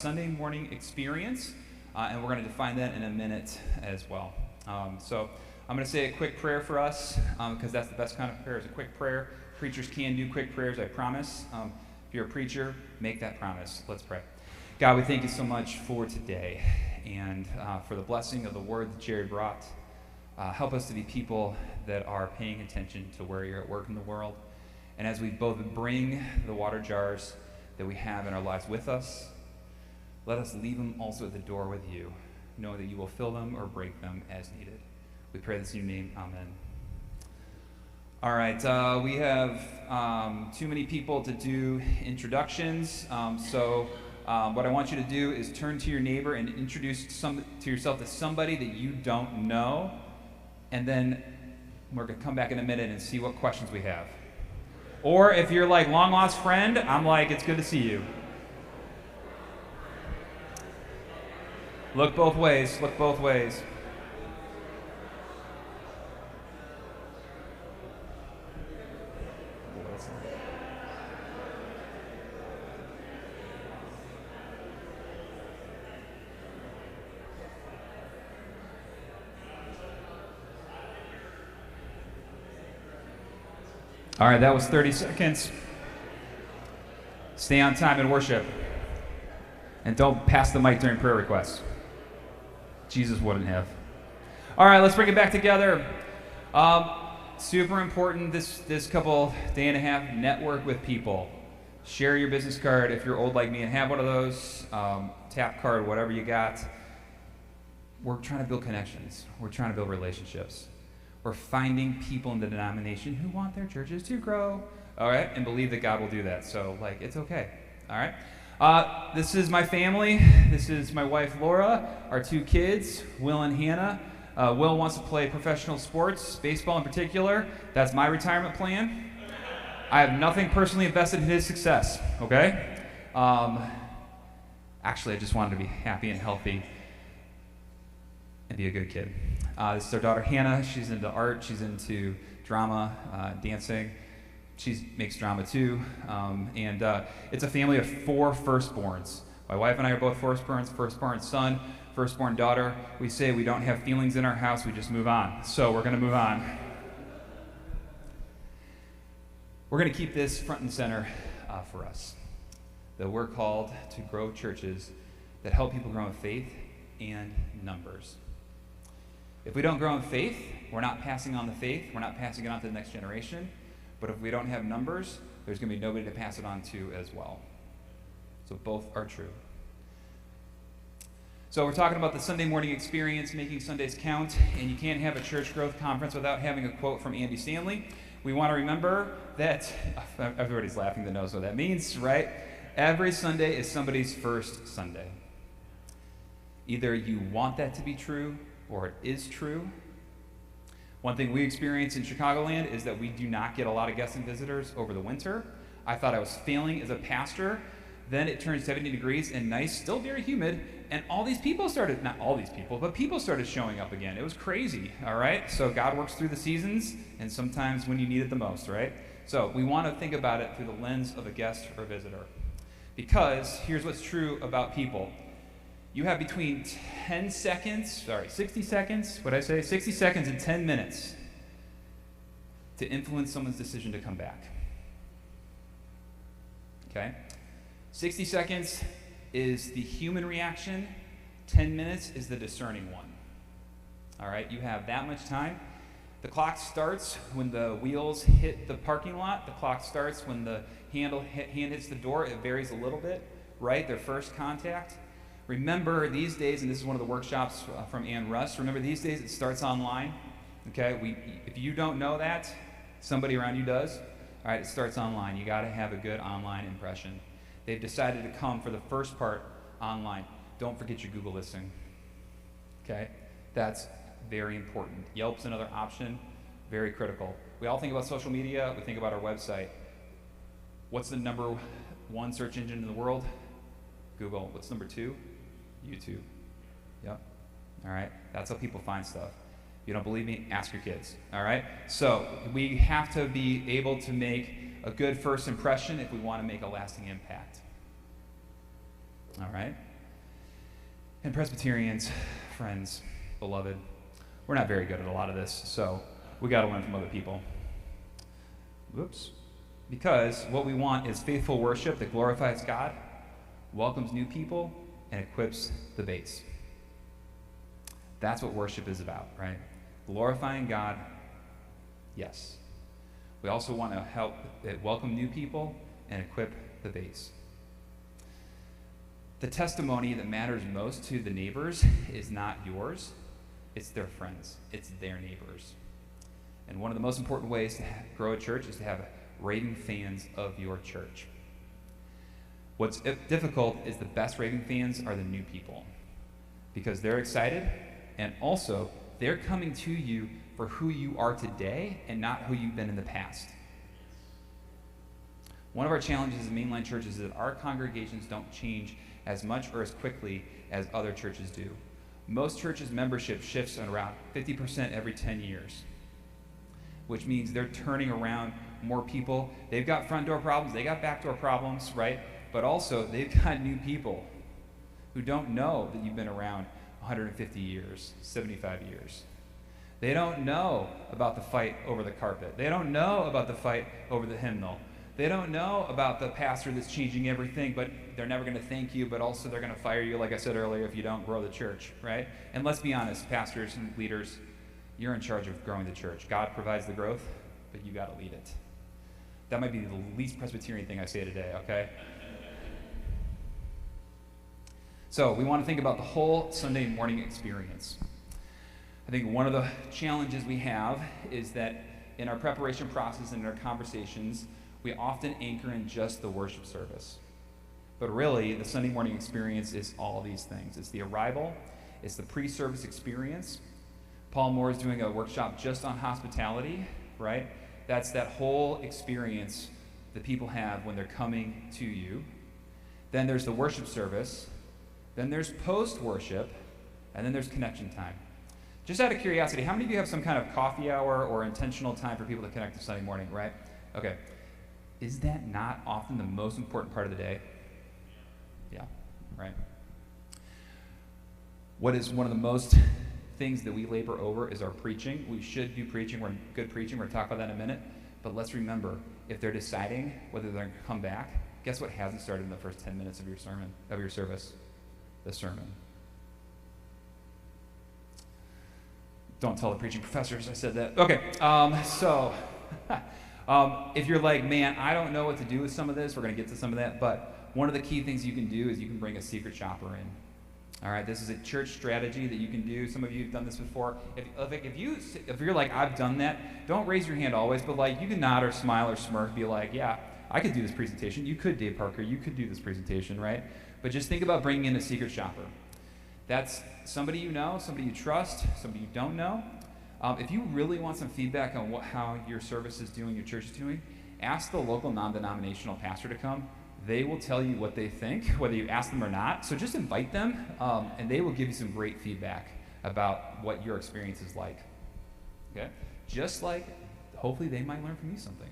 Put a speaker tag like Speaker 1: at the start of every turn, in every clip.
Speaker 1: Sunday morning experience, and we're going to define that in a minute as well. So I'm going to say a quick prayer for us, because that's the best kind of prayer, is a quick prayer. Preachers can do quick prayers, I promise. If you're a preacher, make that promise. Let's pray. God, we thank you so much for today and for the blessing of the word that Jerry brought. Help us to be people that are paying attention to where you're at work in the world. And as we both bring the water jars that we have in our lives with us, let us leave them also at the door with you, knowing that you will fill them or break them as needed. We pray this in your name. Amen. All right, we have too many people to do introductions, so what I want you to do is turn to your neighbor and introduce to yourself to somebody that you don't know, and then we're going to come back in a minute and see what questions we have. Or if you're like long lost friend, I'm like, it's good to see you. Look both ways, look both ways. All right, that was 30 seconds. Stay on time in worship. And don't pass the mic during prayer requests. Jesus wouldn't have. All right, let's bring it back together. Super important this couple day and a half, network with people. Share your business card if you're old like me and have one of those. Tap card, whatever you got. We're trying to build connections. We're trying to build relationships. We're finding people in the denomination who want their churches to grow. All right, and believe that God will do that. So, it's okay. All right. This is my family. This is my wife, Laura, our two kids, Will and Hannah. Will wants to play professional sports, baseball in particular. That's my retirement plan. I have nothing personally invested in his success, okay? Actually, I just wanted to be happy and healthy and be a good kid. This is our daughter, Hannah. She's into art. She's into drama, dancing. She makes drama too, and it's a family of 4 firstborns. My wife and I are both firstborns, firstborn son, firstborn daughter. We say we don't have feelings in our house, we just move on. So we're going to move on. We're going to keep this front and center for us, that we're called to grow churches that help people grow in faith and numbers. If we don't grow in faith, we're not passing on the faith, we're not passing it on to the next generation. But if we don't have numbers, there's going to be nobody to pass it on to as well. So both are true. So we're talking about the Sunday morning experience, making Sundays count, and you can't have a church growth conference without having a quote from Andy Stanley. We want to remember that, everybody's laughing that knows what that means, right? Every Sunday is somebody's first Sunday. Either you want that to be true, or it is true. One thing we experience in Chicagoland is that we do not get a lot of guests and visitors over the winter. I thought I was failing as a pastor. Then it turned 70 degrees and nice, still very humid, and all these people started, not all these people, but people started showing up again. It was crazy, all right? So God works through the seasons, and sometimes when you need it the most, right? So we want to think about it through the lens of a guest or visitor. Because here's what's true about people. You have between 60 seconds, what'd I say? 60 seconds and 10 minutes to influence someone's decision to come back. Okay? 60 seconds is the human reaction. 10 minutes is the discerning one. All right? You have that much time. The clock starts when the wheels hit the parking lot. The clock starts when the hand hits the door. It varies a little bit, right? Their first contact. Remember, these days, and this is one of the workshops from Ann Russ, remember these days it starts online, okay? If you don't know that, somebody around you does. All right, it starts online. You got to have a good online impression. They've decided to come for the first part online. Don't forget your Google listing, okay? That's very important. Yelp's another option, very critical. We all think about social media. We think about our website. What's the number 1 search engine in the world? Google. What's number 2? YouTube. Yep. All right. That's how people find stuff. If you don't believe me, ask your kids. All right. So we have to be able to make a good first impression if we want to make a lasting impact. All right? And Presbyterians, friends, beloved, we're not very good at a lot of this, so we got to learn from other people. Whoops. Because what we want is faithful worship that glorifies God, welcomes new people, and equips the base. That's what worship is about, right? Glorifying God, yes. We also want to help welcome new people and equip the base. The testimony that matters most to the neighbors is not yours, it's their friends, it's their neighbors. And one of the most important ways to grow a church is to have raving fans of your church. What's difficult is the best raving fans are the new people, because they're excited, and also they're coming to you for who you are today and not who you've been in the past. One of our challenges in mainline churches is that our congregations don't change as much or as quickly as other churches do. Most churches' membership shifts around 50% every 10 years, which means they're turning around more people. They've got front door problems, they got back door problems, right? But also, they've got new people who don't know that you've been around 150 years, 75 years. They don't know about the fight over the carpet. They don't know about the fight over the hymnal. They don't know about the pastor that's changing everything, but they're never going to thank you, but also they're going to fire you, like I said earlier, if you don't grow the church, right? And let's be honest, pastors and leaders, you're in charge of growing the church. God provides the growth, but you got to lead it. That might be the least Presbyterian thing I say today, okay? So we want to think about the whole Sunday morning experience. I think one of the challenges we have is that in our preparation process and in our conversations, we often anchor in just the worship service. But really, the Sunday morning experience is all these things. It's the arrival, it's the pre-service experience. Paul Moore is doing a workshop just on hospitality, right? That's that whole experience that people have when they're coming to you. Then there's the worship service. Then there's post-worship. And then there's connection time. Just out of curiosity, how many of you have some kind of coffee hour or intentional time for people to connect to Sunday morning, right? Okay. Is that not often the most important part of the day? Yeah, right. What is one of the most things that we labor over is our preaching. We should do preaching. We're good preaching. We're going to talk about that in a minute. But let's remember, if they're deciding whether they're going to come back, guess what hasn't started in the first 10 minutes of your sermon, of your service? The sermon. Don't tell the preaching professors I said that. Okay, if you're like, man, I don't know what to do with some of this, we're going to get to some of that, but one of the key things you can do is you can bring a secret shopper in. All right, this is a church strategy that you can do. Some of you have done this before. If you're like, I've done that, don't raise your hand always, but like you can nod or smile or smirk, be like, yeah, I could do this presentation. You could, Dave Parker, you could do this presentation, right? But just think about bringing in a secret shopper. That's somebody you know, somebody you trust, somebody you don't know. If you really want some feedback on how your service is doing, your church is doing, ask the local non-denominational pastor to come. They will tell you what they think, whether you ask them or not. So just invite them, and they will give you some great feedback about what your experience is like. Okay? Just like, hopefully they might learn from you something.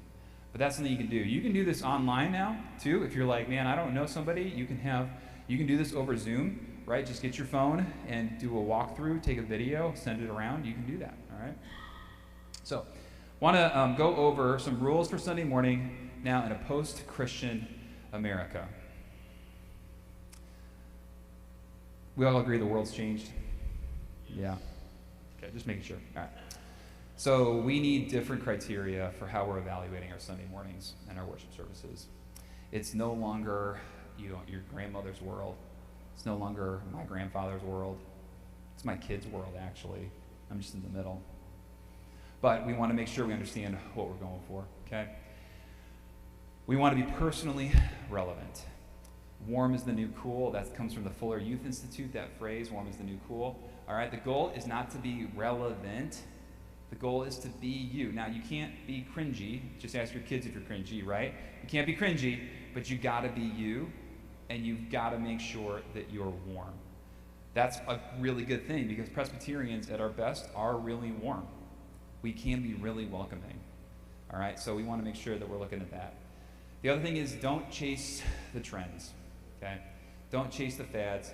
Speaker 1: But that's something you can do. You can do this online now, too. If you're like, man, I don't know somebody, you can do this over Zoom, right? Just get your phone and do a walkthrough, take a video, send it around. You can do that, all right? So, want to go over some rules for Sunday morning now in a post-Christian America. We all agree the world's changed? Yeah. Okay, just making sure. All right. So we need different criteria for how we're evaluating our Sunday mornings and our worship services. It's no longer, your grandmother's world. It's no longer my grandfather's world. It's my kid's world, actually. I'm just in the middle. But we want to make sure we understand what we're going for, okay? We want to be personally relevant. Warm is the new cool. That comes from the Fuller Youth Institute, that phrase, warm is the new cool. All right, the goal is not to be relevant. The goal is to be you. Now, you can't be cringy. Just ask your kids if you're cringy, right? You can't be cringy, but you got to be you, and you've got to make sure that you're warm. That's a really good thing, because Presbyterians at our best are really warm. We can be really welcoming. All right, so we want to make sure that we're looking at that. The other thing is don't chase the trends, okay? Don't chase the fads.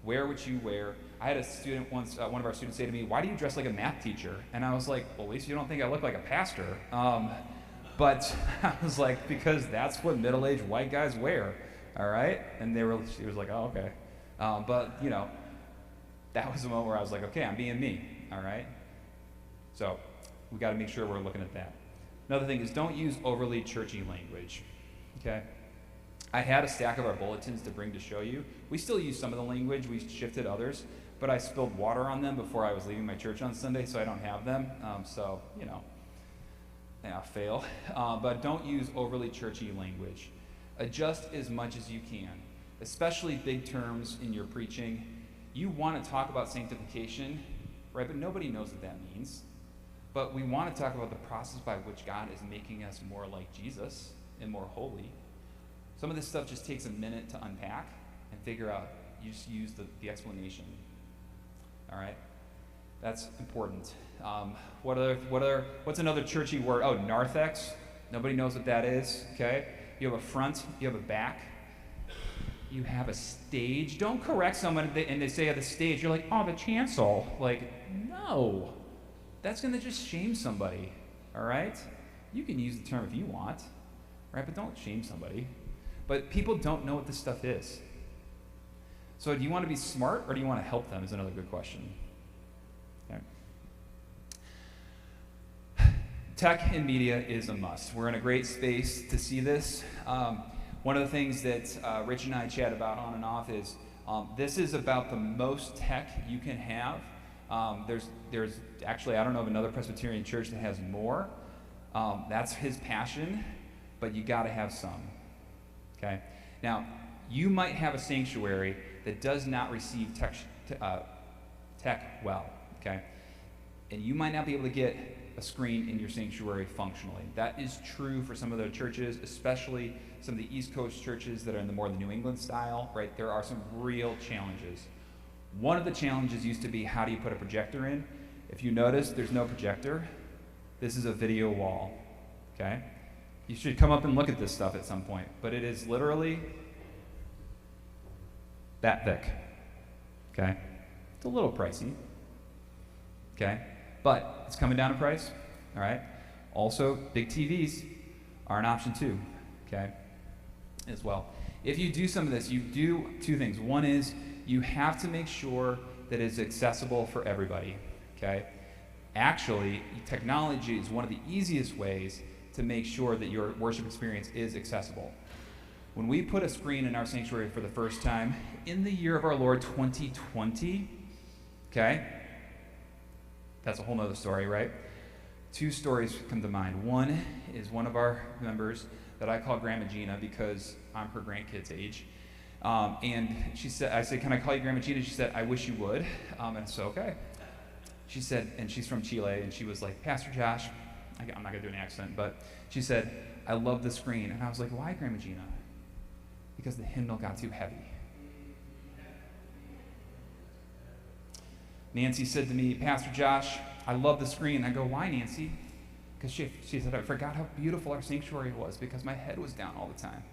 Speaker 1: wear what you wear. I had a student once, one of our students say to me, "Why do you dress like a math teacher?" And I was like, "Well, at least you don't think I look like a pastor." But I was like, because that's what middle-aged white guys wear, all right? And she was like, "Oh, okay." But, you know, that was the moment where I was like, okay, I'm being me, all right? So we got to make sure we're looking at that. Another thing is don't use overly churchy language, okay? I had a stack of our bulletins to bring to show you. We still use some of the language. We shifted others, but I spilled water on them before I was leaving my church on Sunday, so I don't have them. So, you know, yeah, fail. But don't use overly churchy language. Adjust as much as you can, especially big terms in your preaching. You want to talk about sanctification, right? But nobody knows what that means. But we want to talk about the process by which God is making us more like Jesus and more holy. Some of this stuff just takes a minute to unpack and figure out. You just use the explanation. All right? That's important. What's another churchy word? Oh, narthex. Nobody knows what that is, okay? You have a front, you have a back. You have a stage. Don't correct someone and they say at the stage, you're like, "Oh, the chancel." Like, no. That's going to just shame somebody, all right? You can use the term if you want, right? But don't shame somebody. But people don't know what this stuff is. So do you want to be smart or do you want to help them is another good question. Okay. Tech and media is a must. We're in a great space to see this. One of the things that Rich and I chat about on and off is this is about the most tech you can have. There's actually, I don't know of another Presbyterian church that has more. That's his passion, but you got to have some. Okay? Now, you might have a sanctuary that does not receive tech well. Okay? And you might not be able to get a screen in your sanctuary functionally. That is true for some of the churches, especially some of the East Coast churches that are in the more the New England style, right? There are some real challenges. One of the challenges used to be, how do you put a projector in? If you notice, there's no projector. This is a video wall, okay? You should come up and look at this stuff at some point, but it is literally that thick, okay? It's a little pricey, okay? But it's coming down in price, all right? Also, big TVs are an option too, okay, as well. If you do some of this, you do two things. One is you have to make sure that it's accessible for everybody, okay? Actually, technology is one of the easiest ways to make sure that your worship experience is accessible. When we put a screen in our sanctuary for the first time in the year of our Lord 2020, okay? That's a whole nother story, right? Two stories come to mind. One is one of our members that I call Grandma Gina because I'm her grandkid's age. And she said, I said, "Can I call you Grandma Gina?" She said, "I wish you would." And I said, "Okay." She said, and she's from Chile, and she was like, "Pastor Josh," I'm not going to do an accent, but she said, "I love the screen." And I was like, "Why, Grandma Gina?" Because the hymnal got too heavy. Nancy said to me, "Pastor Josh, I love the screen." I go, "Why, Nancy?" Because she said, "I forgot how beautiful our sanctuary was because my head was down all the time."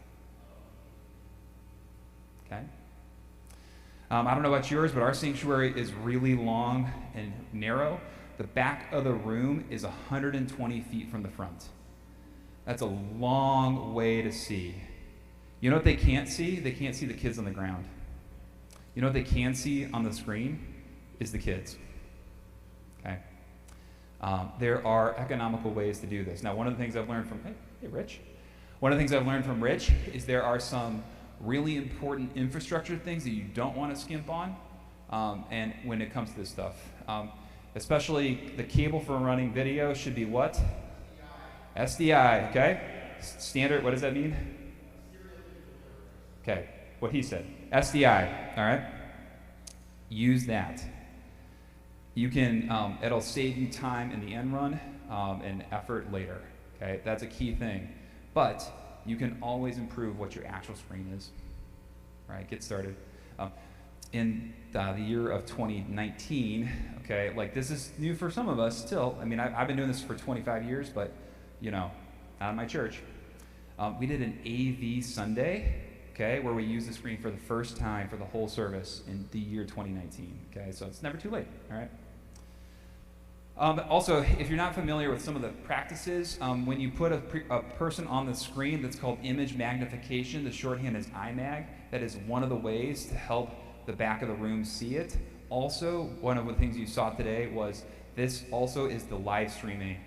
Speaker 1: Okay? I don't know about yours, but our sanctuary is really long and narrow. The back of the room is 120 feet from the front. That's a long way to see. You know what they can't see? They can't see the kids on the ground. You know what they can see on the screen? Is the kids. Okay? There are economical ways to do this. Now, one of the things I've learned from, hey, Rich. One of the things I've learned from Rich is there are some really important infrastructure things that you don't want to skimp on, and when it comes to this stuff. Especially the cable for running video should be what? SDI, okay? Standard, what does that mean? Okay, what he said. SDI, all right? Use that. You can, it'll save you time in the end run and effort later, okay? That's a key thing. But you can always improve what your actual screen is, right? Get started. In the year of 2019, okay, like this is new for some of us still. I mean, I've been doing this for 25 years, but, you know, not in my church. We did an AV Sunday okay, where we use the screen for the first time for the whole service in the year 2019, okay? So it's never too late, all right? Also, if you're not familiar with some of the practices, when you put a person on the screen, that's called image magnification. The shorthand is IMAG. That is one of the ways to help the back of the room see it. Also, one of the things you saw today was this also is the live streaming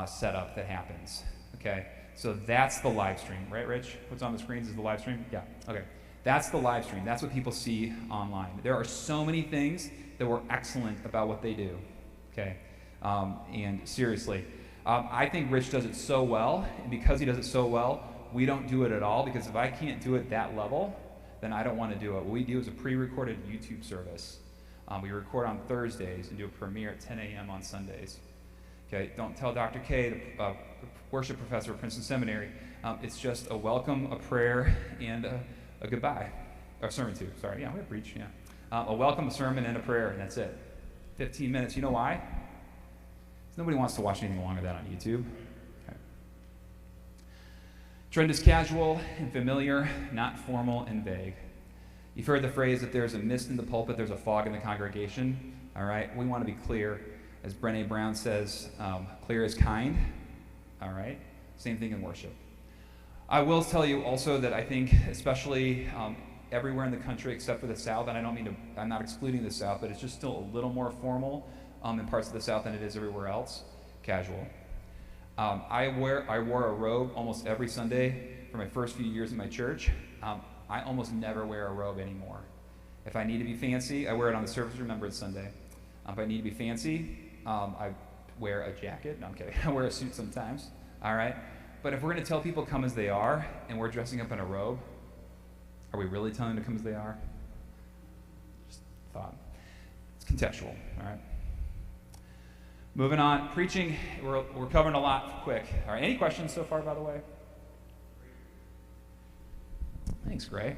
Speaker 1: setup that happens. Okay, so that's the live stream, right, Rich? What's on the screens is the live stream? Yeah, okay. That's the live stream. That's what people see online. There are so many things that were excellent about what they do, okay? And seriously, I think Rich does it so well, and because he does it so well, we don't do it at all, because if I can't do it that level, then I don't want to do it. What we do is a pre-recorded YouTube service. We record on Thursdays and do a premiere at 10 a.m. on Sundays. Okay, don't tell Dr. K, the worship professor at Princeton Seminary. It's just a welcome, a prayer, and a goodbye. Or a sermon too, sorry. Yeah, we have preach, yeah. A welcome, a sermon, and a prayer, and that's it. 15 minutes. You know why? Nobody wants to watch anything longer than that on YouTube. Okay. Trend is casual and familiar, not formal and vague. You've heard the phrase that there's a mist in the pulpit, there's a fog in the congregation. All right, we want to be clear. As Brené Brown says, clear is kind. All right, same thing in worship. I will tell you also that I think, especially everywhere in the country except for the South, and I'm not excluding the South, but it's just still a little more formal in parts of the South than it is everywhere else, casual. I wore a robe almost every Sunday for my first few years in my church. I almost never wear a robe anymore. If I need to be fancy, I wear it on the Service Remembrance Sunday. If I need to be fancy, I wear a jacket. No, I'm kidding. I wear a suit sometimes, all right? But if we're going to tell people come as they are, and we're dressing up in a robe, are we really telling them to come as they are? Just thought. It's contextual, all right? Moving on, preaching, we're covering a lot quick. All right, any questions so far, by the way? Thanks, Gray.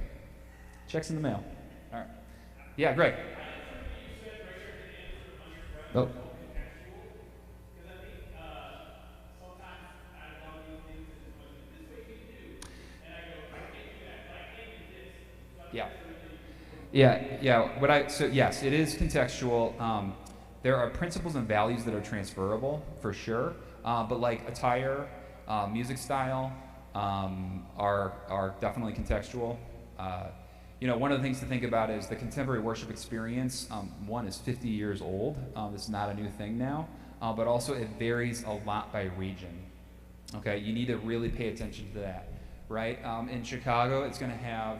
Speaker 1: Check's in the mail. All right. Yeah, Greg. Oh. Yeah. So yes, it is contextual. There are principles and values that are transferable, for sure, but like attire, music style are definitely contextual. One of the things to think about is the contemporary worship experience, one is 50 years old. This is not a new thing now, but also it varies a lot by region. Okay, you need to really pay attention to that, right? In Chicago, it's going to have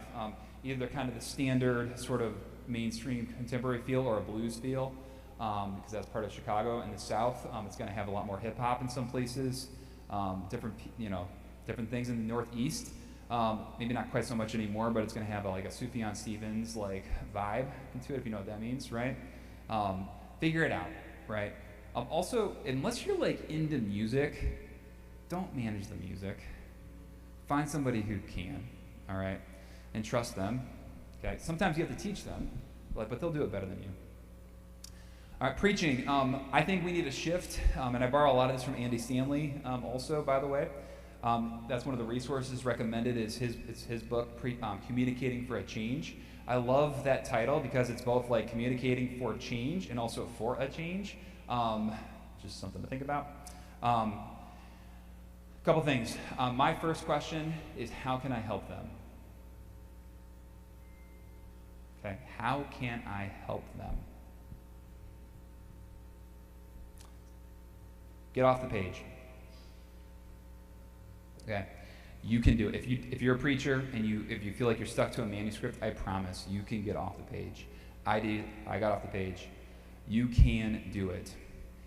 Speaker 1: either kind of the standard sort of mainstream contemporary feel or a blues feel. Because that's part of Chicago. In the South, it's going to have a lot more hip hop in some places, different things in the Northeast. Maybe not quite so much anymore, but it's going to have like a Sufjan Stevens like vibe into it, if you know what that means, right? Figure it out, right? Also, unless you're like into music, don't manage the music. Find somebody who can, all right, and trust them. Okay. Sometimes you have to teach them, but they'll do it better than you. All right, preaching. I think we need a shift, and I borrow a lot of this from Andy Stanley also, by the way. That's one of the resources recommended is his book, Communicating for a Change. I love that title because it's both like communicating for change and also for a change. Just something to think about. A couple things. My first question is, how can I help them? Okay, how can I help them? Get off the page. Okay, you can do it. If you're a preacher and if you feel like you're stuck to a manuscript, I promise you can get off the page. I did. I got off the page. You can do it.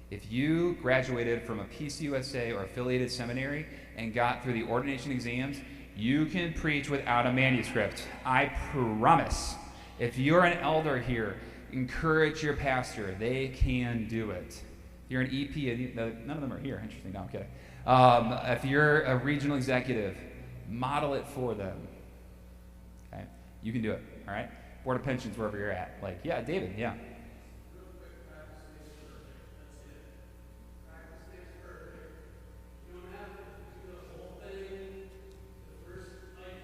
Speaker 1: If you graduated from a PCUSA or affiliated seminary and got through the ordination exams, you can preach without a manuscript. I promise. If you're an elder here, encourage your pastor. They can do it. You're an EP, none of them are here. Interesting, no, I'm kidding. If you're a regional executive, model it for them. Okay, you can do it, all right? Board of Pensions, wherever you're at. Like, yeah, David, yeah.
Speaker 2: Real quick, practice makes perfect. That's it. Practice makes perfect. You don't have to do the whole thing. The first, like,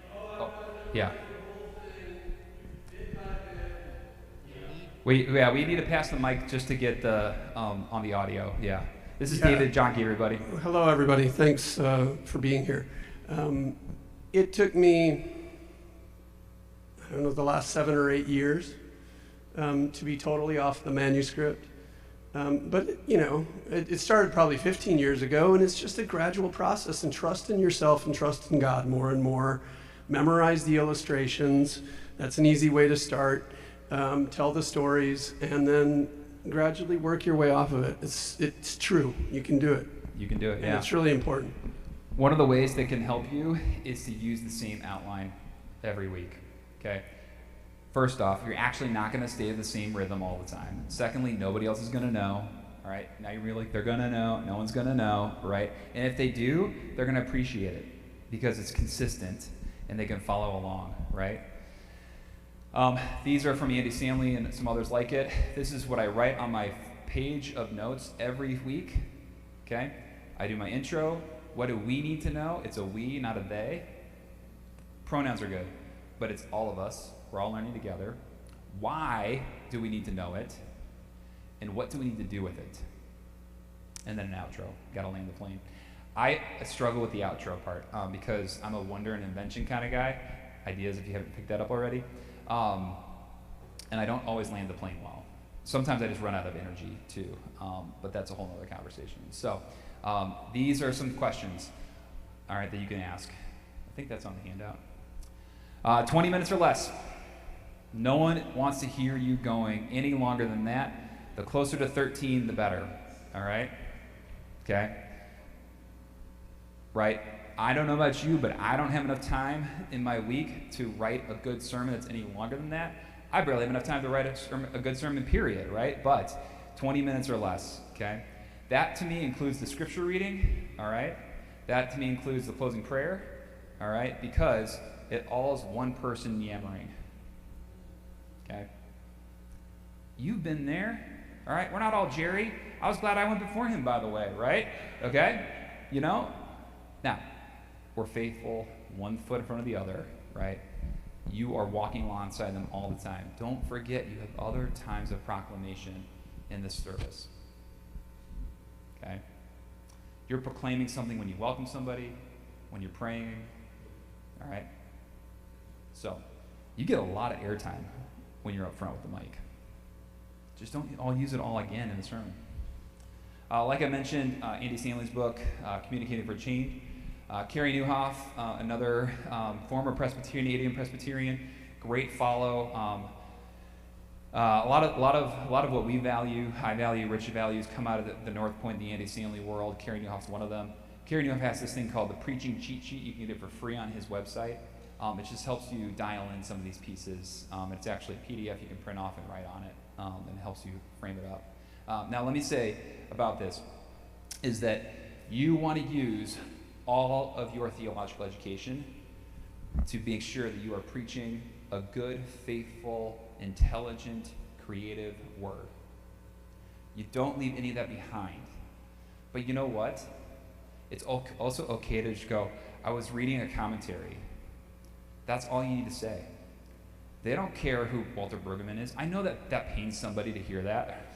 Speaker 1: Yeah.
Speaker 2: The
Speaker 1: We need to pass the mic just to get the on the audio. Yeah. This is
Speaker 3: Yeah.
Speaker 1: David Johnke, everybody.
Speaker 3: Hello, everybody. Thanks for being here. It took me, I don't know, the last 7 or 8 years to be totally off the manuscript. But, you know, it started probably 15 years ago, and it's just a gradual process, and trust in yourself and trust in God more and more. Memorize the illustrations. That's an easy way to start. Tell the stories, and then gradually work your way off of it. It's true. You can do it.
Speaker 1: You can do it,
Speaker 3: And
Speaker 1: yeah.
Speaker 3: it's really important.
Speaker 1: One of the ways that can help you is to use the same outline every week, okay? First off, you're actually not going to stay at the same rhythm all the time. Secondly, nobody else is going to know, all right? Now you're really like, they're going to know, no one's going to know, right? And if they do, they're going to appreciate it because it's consistent and they can follow along, right? These are from Andy Stanley and some others like it. This is what I write on my page of notes every week, okay? I do my intro. What do we need to know? It's a we, not a they. Pronouns are good, but it's all of us. We're all learning together. Why do we need to know it? And what do we need to do with it? And then an outro. Gotta land the plane. I struggle with the outro part because I'm a wonder and invention kind of guy. Ideas, if you haven't picked that up already. And I don't always land the plane well. Sometimes I just run out of energy too, but that's a whole nother conversation. So these are some questions, all right, that you can ask. I think that's on the handout. 20 minutes or less. No one wants to hear you going any longer than that. The closer to 13, the better, all right? Okay? Right? I don't know about you, but I don't have enough time in my week to write a good sermon that's any longer than that. I barely have enough time to write a good sermon, period, right? But 20 minutes or less, okay? That to me includes the scripture reading, all right? That to me includes the closing prayer, all right? Because it all is one person yammering, okay? You've been there, all right? We're not all Jerry. I was glad I went before him, by the way, right? Okay? You know? Now, we're faithful, one foot in front of the other, right? You are walking alongside them all the time. Don't forget you have other times of proclamation in this service. Okay? You're proclaiming something when you welcome somebody, when you're praying, all right? So, you get a lot of airtime when you're up front with the mic. Just don't all use it all again in the sermon. Like I mentioned, Andy Stanley's book, Communicating for Change. Carrie Newhoff, another former Presbyterian, Canadian Presbyterian, great follow. A lot of what we value, high value, rich values, come out of the North Point, the Andy Stanley world. Carrie Newhoff's one of them. Carrie Newhoff has this thing called the Preaching Cheat Sheet. You can get it for free on his website. It just helps you dial in some of these pieces. It's actually a PDF you can print off and write on it, and helps you frame it up. Now, let me say about this is that you want to use all of your theological education to make sure that you are preaching a good, faithful, intelligent, creative word. You don't leave any of that behind. But you know what? It's also okay to just go, I was reading a commentary. That's all you need to say. They don't care who Walter Brueggemann is. I know that pains somebody to hear that.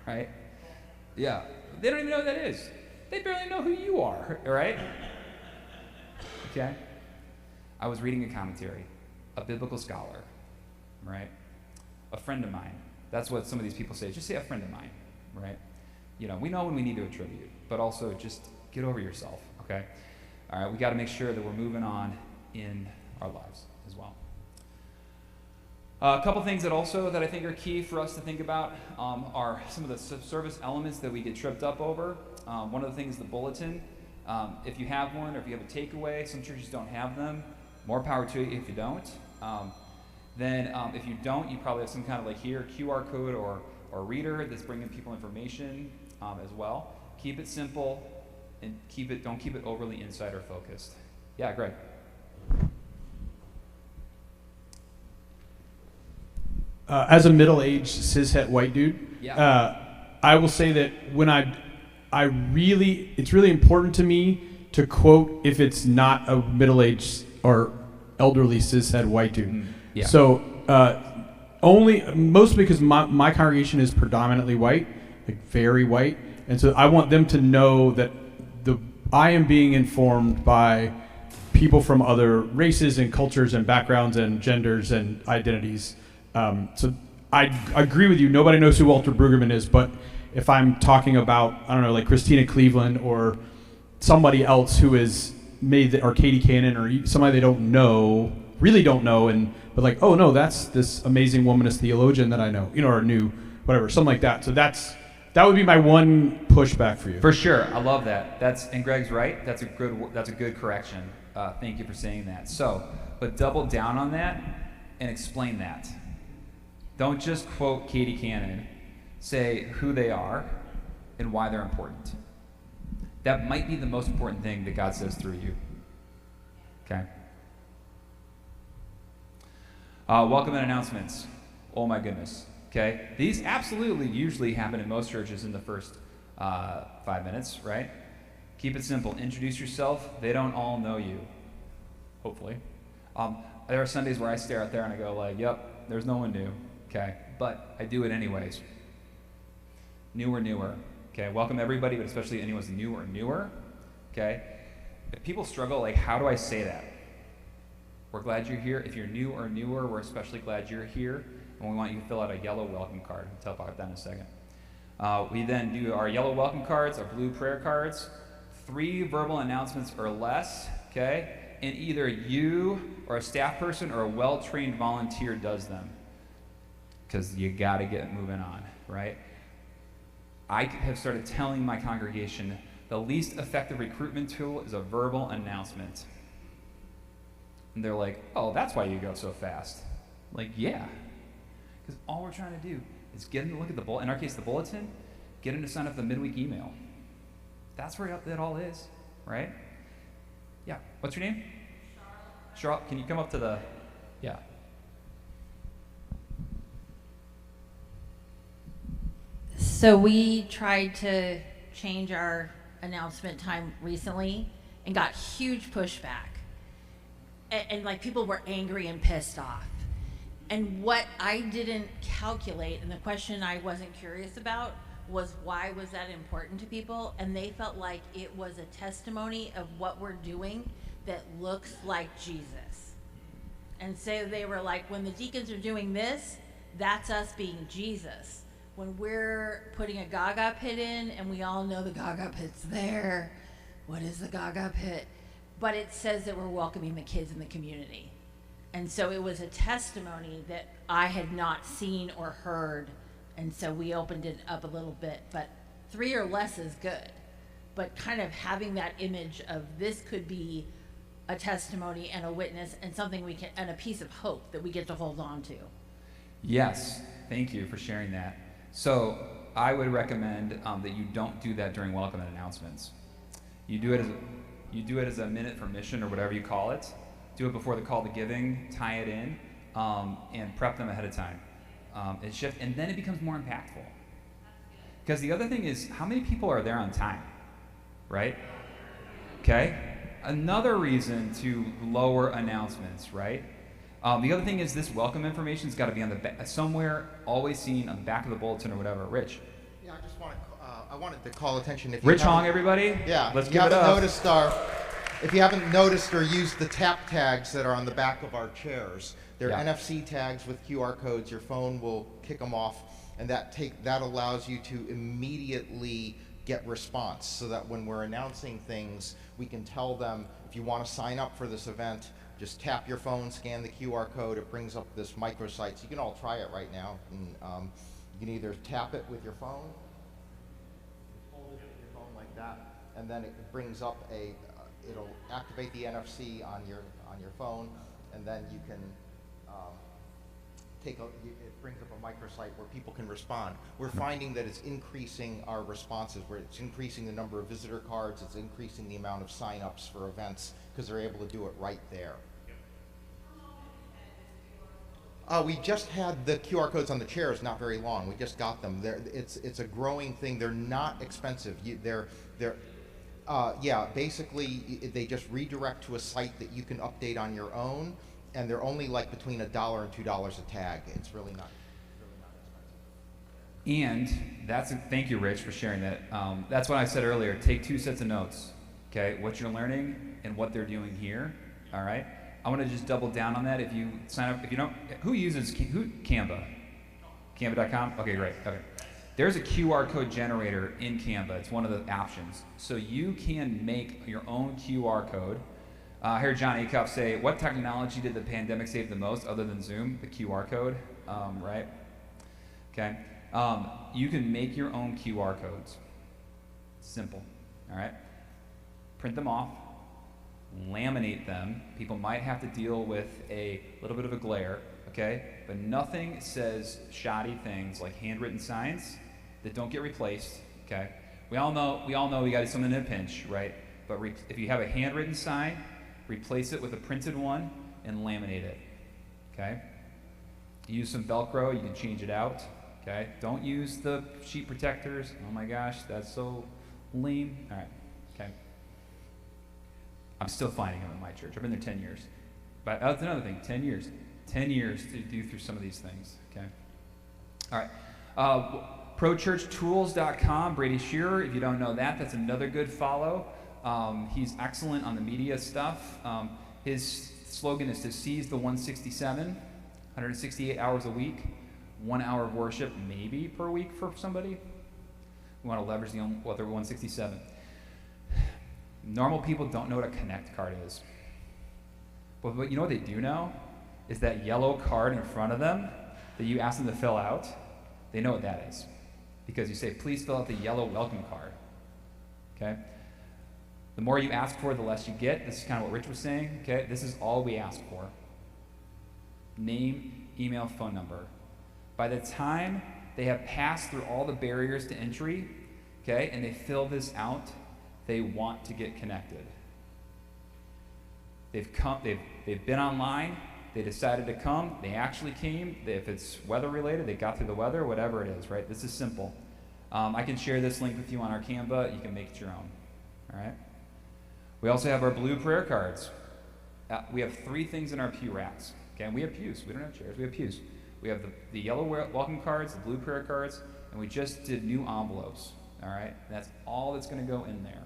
Speaker 1: Right? Yeah. They don't even know who that is. They barely know who you are, right? Okay? I was reading a commentary, a biblical scholar, right? A friend of mine. That's what some of these people say. Just say a friend of mine, right? You know, we know when we need to attribute, but also just get over yourself, okay? All right, we got to make sure that we're moving on in our lives as well. A couple things that I think are key for us to think about are some of the service elements that we get tripped up over. One of the things is the bulletin. If you have one or if you have a takeaway, some churches don't have them. More power to you if you don't. Then if you don't, you probably have some kind of like here QR code or reader that's bringing people information as well. Keep it simple and don't keep it overly insider focused. Yeah, Greg.
Speaker 4: As a middle-aged cishet white dude,
Speaker 1: Yeah.
Speaker 4: I will say that when it's really important to me to quote if it's not a middle-aged or elderly cishet white dude.
Speaker 1: Yeah.
Speaker 4: So Mostly because my congregation is predominantly white, like very white, and so I want them to know that I am being informed by people from other races and cultures and backgrounds and genders and identities. So I agree with you. Nobody knows who Walter Brueggemann is, but if I'm talking about, I don't know, like Christina Cleveland or somebody else who is or Katie Cannon or somebody they don't know, really don't know, but like, oh no, that's this amazing womanist theologian that I know, or knew, whatever, something like that. So that would be my one pushback for you.
Speaker 1: For sure, I love that. And Greg's right. That's a good correction. Thank you for saying that. So, but double down on that and explain that. Don't just quote Katie Cannon. Say who they are and why they're important. That might be the most important thing that God says through you. Okay? Welcome and announcements. Oh my goodness. Okay? These absolutely usually happen in most churches in the first 5 minutes, right? Keep it simple. Introduce yourself. They don't all know you. Hopefully. There are Sundays where I stare out there and I go like, yep, there's no one new. Okay? But I do it anyways. Newer. Okay? Welcome everybody, but especially anyone who's new or newer. Okay? If people struggle, like, how do I say that? We're glad you're here. If you're new or newer, we're especially glad you're here. And we want you to fill out a yellow welcome card. I'll talk about that in a second. We then do our yellow welcome cards, our blue prayer cards, 3 verbal announcements or less, okay? And either you or a staff person or a well-trained volunteer does them. Because you got to get moving on, right? I have started telling my congregation the least effective recruitment tool is a verbal announcement. And they're like, oh, that's why you go so fast. Like, yeah. Because all we're trying to do is get them to look at in our case, the bulletin, get them to sign up for the midweek email. That's where it all is, right? Yeah. What's your name? Charlotte. Can you come up to the, yeah.
Speaker 5: So we tried to change our announcement time recently and got huge pushback. And like people were angry and pissed off. And what I didn't calculate, and the question I wasn't curious about, was why was that important to people? And they felt like it was a testimony of what we're doing that looks like Jesus. And so they were like, when the deacons are doing this, that's us being Jesus. When we're putting a Gaga pit in, and we all know the Gaga pit's there, what is the Gaga pit? But it says that we're welcoming the kids in the community. And so it was a testimony that I had not seen or heard, and so we opened it up a little bit. But 3 or less is good. But kind of having that image of this could be a testimony and a witness and something we can, and a piece of hope that we get to hold on to.
Speaker 1: Yes, thank you for sharing that. So I would recommend that you don't do that during welcome and announcements. You do it as a minute for mission or whatever you call it. Do it before the call to giving, tie it in, and prep them ahead of time. And then it becomes more impactful. Because the other thing is, how many people are there on time, right? Okay? Another reason to lower announcements, right? The other thing is this welcome information's got to be on the back, somewhere, always seen on the back of the bulletin or whatever. Rich.
Speaker 6: Yeah, I wanted to call attention.
Speaker 1: Rich Hong, everybody.
Speaker 6: Yeah.
Speaker 1: Let's give it up.
Speaker 6: If you haven't noticed or used the tap tags that are on the back of our chairs, they're NFC tags with QR codes. Your phone will kick them off, and that allows you to immediately get response, so that when we're announcing things, we can tell them, if you want to sign up for this event, just tap your phone, scan the QR code. It brings up this microsite. So you can all try it right now. And, you can either tap it with your phone, hold it with your phone like that, and then it brings up it'll activate the NFC on your phone, and then you can it brings up a microsite where people can respond. We're finding that it's increasing our responses, where it's increasing the number of visitor cards, it's increasing the amount of sign-ups for events, because they're able to do it right there. We just had the QR codes on the chairs not very long. We just got them. It's a growing thing. They're not expensive. Basically they just redirect to a site that you can update on your own, and they're only like between $1 and $2 a tag. It's really not expensive.
Speaker 1: And thank you, Rich, for sharing that. That's what I said earlier. Take 2 sets of notes, okay? What you're learning and what they're doing here, all right? I want to just double down on that. If you sign up, if you don't, who uses Canva? Canva.com? Okay, great. Okay. There's a QR code generator in Canva. It's one of the options. So you can make your own QR code. I heard John Acuff say, what technology did the pandemic save the most other than Zoom? The QR code, right? Okay. You can make your own QR codes. Simple, all right? Print them off, laminate them. People might have to deal with a little bit of a glare, okay? But nothing says shoddy things like handwritten signs that don't get replaced, okay? We all know we got to do something in a pinch, right? But if you have a handwritten sign, replace it with a printed one and laminate it, okay? Use some Velcro, you can change it out, okay? Don't use the sheet protectors. Oh my gosh, that's so lame. All right, okay. I'm still finding them in my church. I've been there 10 years. But that's another thing, 10 years. 10 years to do through some of these things, okay? All right. ProChurchTools.com, Brady Shearer. If you don't know that, that's another good follow. He's excellent on the media stuff. His slogan is to seize the 167, 168 hours a week, 1 hour of worship maybe per week for somebody. We want to leverage the other 167. Normal people don't know what a Connect card is. But you know what they do know? Is that yellow card in front of them that you ask them to fill out. They know what that is. Because you say, please fill out the yellow welcome card. Okay? The more you ask for, the less you get. This is kind of what Rich was saying. Okay? This is all we ask for. Name, email, phone number. By the time they have passed through all the barriers to entry, okay, and they fill this out, they want to get connected. They've been online, they decided to come, they actually came. If it's weather related, they got through the weather, whatever it is, right? This is simple. I can share this link with you on our Canva. You can make it your own, all right? We also have our blue prayer cards. We have 3 things in our pew racks, okay? And we have pews. We don't have chairs, we have pews. We have the yellow welcome cards, the blue prayer cards, and we just did new envelopes, all right? And that's all that's going to go in there.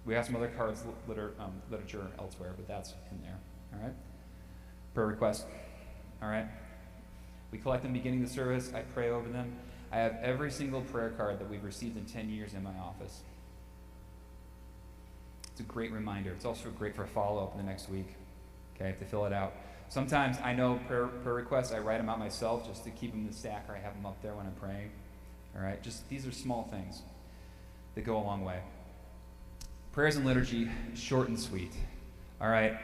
Speaker 1: We have some other cards, literature elsewhere, but that's in there, all right? Prayer requests, all right? We collect them beginning the service. I pray over them. I have every single prayer card that we've received in 10 years in my office. It's a great reminder. It's also great for a follow-up in the next week, okay, to fill it out. Sometimes I know prayer requests, I write them out myself just to keep them in the stack, or I have them up there when I'm praying, all right? Just these are small things that go a long way. Prayers and liturgy, short and sweet, all right?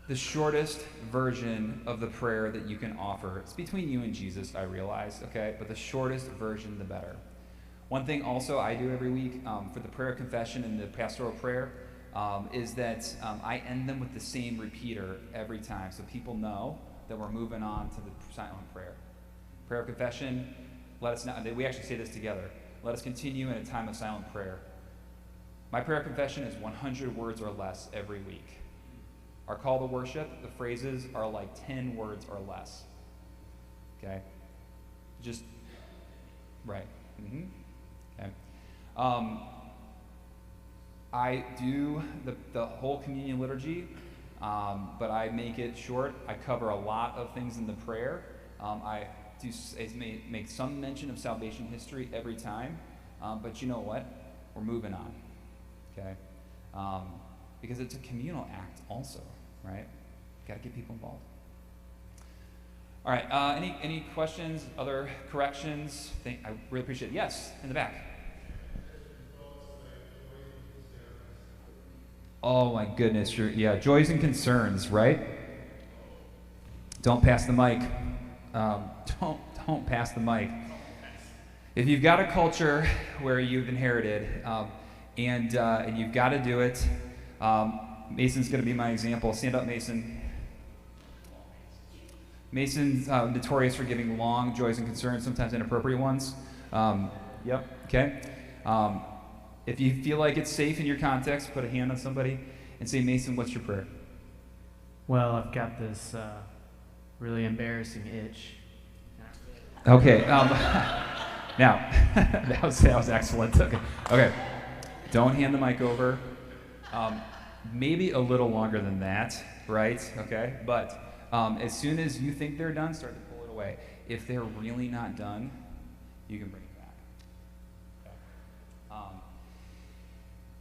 Speaker 1: The shortest version of the prayer that you can offer, it's between you and Jesus, I realize, okay? But the shortest version, the better. One thing also I do every week for the prayer confession and the pastoral prayer is that I end them with the same repeater every time, so people know that we're moving on to the silent prayer. Prayer confession, let us know, we actually say this together, let us continue in a time of silent prayer. My prayer confession is 100 words or less every week. Our call to worship, the phrases are like 10 words or less. Okay? Just, right. Okay. I do the whole communion liturgy, but I make it short. I cover a lot of things in the prayer. I make some mention of salvation history every time, but you know what? We're moving on. Okay? Because it's a communal act also, right? Got to get people involved. All right, any questions, other corrections? I really appreciate it. Yes, in the back. Oh my goodness, joys and concerns, right? Don't pass the mic. Don't pass the mic. If you've got a culture where you've inherited, and you've got to do it. Mason's going to be my example. Stand up, Mason. Mason's notorious for giving long joys and concerns, sometimes inappropriate ones. Yep, okay. If you feel like it's safe in your context, put a hand on somebody and say, Mason, what's your prayer?
Speaker 7: Well, I've got this really embarrassing itch.
Speaker 1: Okay. Now, that was excellent. Okay. Don't hand the mic over. Maybe a little longer than that, right? Okay. But as soon as you think they're done, start to pull it away. If they're really not done, you can bring it back. Okay.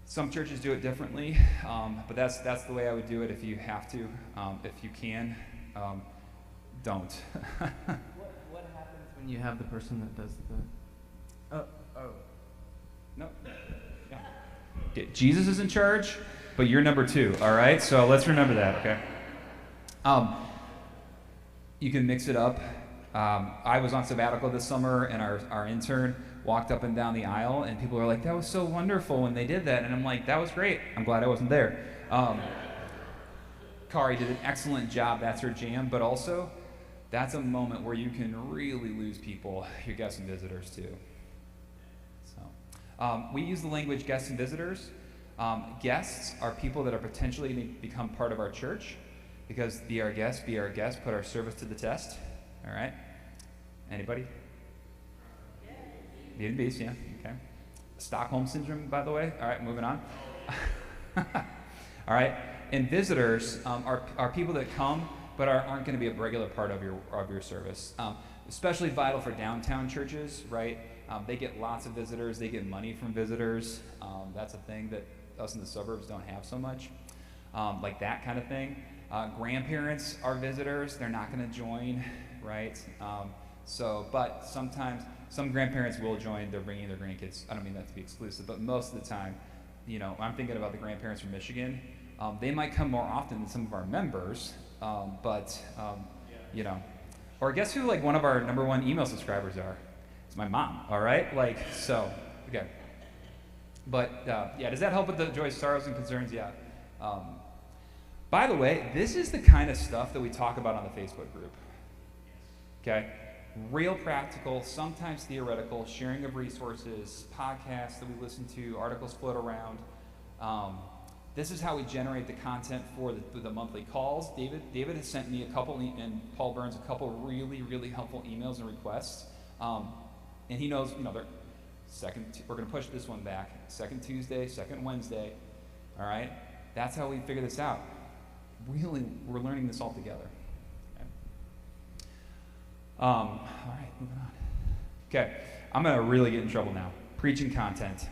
Speaker 1: Some churches do it differently, but that's the way I would do it if you have to. If you can, don't.
Speaker 7: What happens when you have the person that does the...
Speaker 1: No. Yeah. Okay, Jesus is in charge, but you're number 2, all right? So let's remember that, okay? You can mix it up. I was on sabbatical this summer, and our intern walked up and down the aisle, and people were like, that was so wonderful when they did that. And I'm like, that was great. I'm glad I wasn't there. Kari did an excellent job. That's her jam. But also, that's a moment where you can really lose people, your guests and visitors, too. So we use the language guests and visitors. Guests are people that are potentially going to become part of our church because be our guest, put our service to the test. All right? Anybody? Beauty and Beast, yeah, okay. Stockholm Syndrome, by the way. All right, moving on. All right, and visitors are people that come but aren't going to be a regular part of your service. Especially vital for downtown churches, right? They get lots of visitors. They get money from visitors. That's a thing that us in the suburbs don't have so much. Like that kind of thing. Grandparents are visitors. They're not going to join, right? But sometimes some grandparents will join. They're bringing their grandkids. I don't mean that to be exclusive, but most of the time, I'm thinking about the grandparents from Michigan. They might come more often than some of our members, Or guess who, one of our number 1 email subscribers are? It's my mom, all right? Okay. But, does that help with the joys, sorrows, and concerns? Yeah. By the way, this is the kind of stuff that we talk about on the Facebook group. Okay? Real practical, sometimes theoretical, sharing of resources, podcasts that we listen to, articles float around. This is how we generate the content for the monthly calls. David has sent me a couple, and Paul Burns, a couple really, really helpful emails and requests. And he knows, we're going to push this one back. Second Tuesday, second Wednesday. All right? That's how we figure this out. Really, we're learning this all together. All right, moving on. Okay, I'm going to really get in trouble now. Preaching content.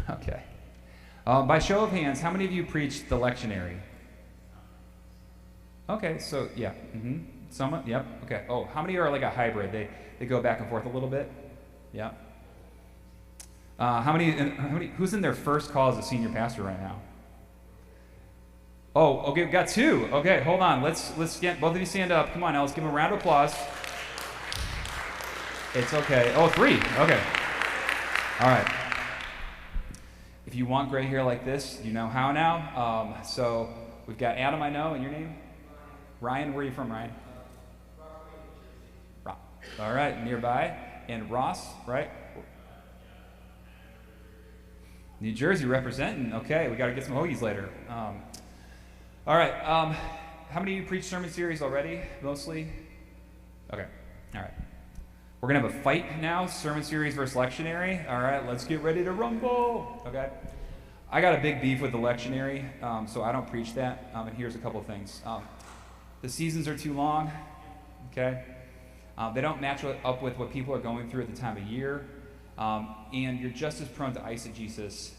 Speaker 1: Okay. By show of hands, how many of you preached the lectionary? Okay, so yeah. Someone? Yep. Okay. Oh, how many are like a hybrid? They go back and forth a little bit? Yeah. How many? Who's in their first call as a senior pastor right now? Oh, okay, we've got 2. Okay, hold on. Let's get both of you stand up. Come on now, let's give them a round of applause. It's okay. Oh, 3. Okay. All right. If you want gray hair like this, you know how now. So we've got Adam, I know, and your name? Ryan, where are you from, Ryan? All right, nearby. And Ross, right? New Jersey representing. Okay, we got to get some hoagies later. All right. How many of you preached sermon series already? Mostly? Okay. All right. We're going to have a fight now, sermon series versus lectionary. All right, let's get ready to rumble. Okay. I got a big beef with the lectionary, so I don't preach that. And here's a couple of things. The seasons are too long. Okay. They don't match up with what people are going through at the time of year. And you're just as prone to eisegesis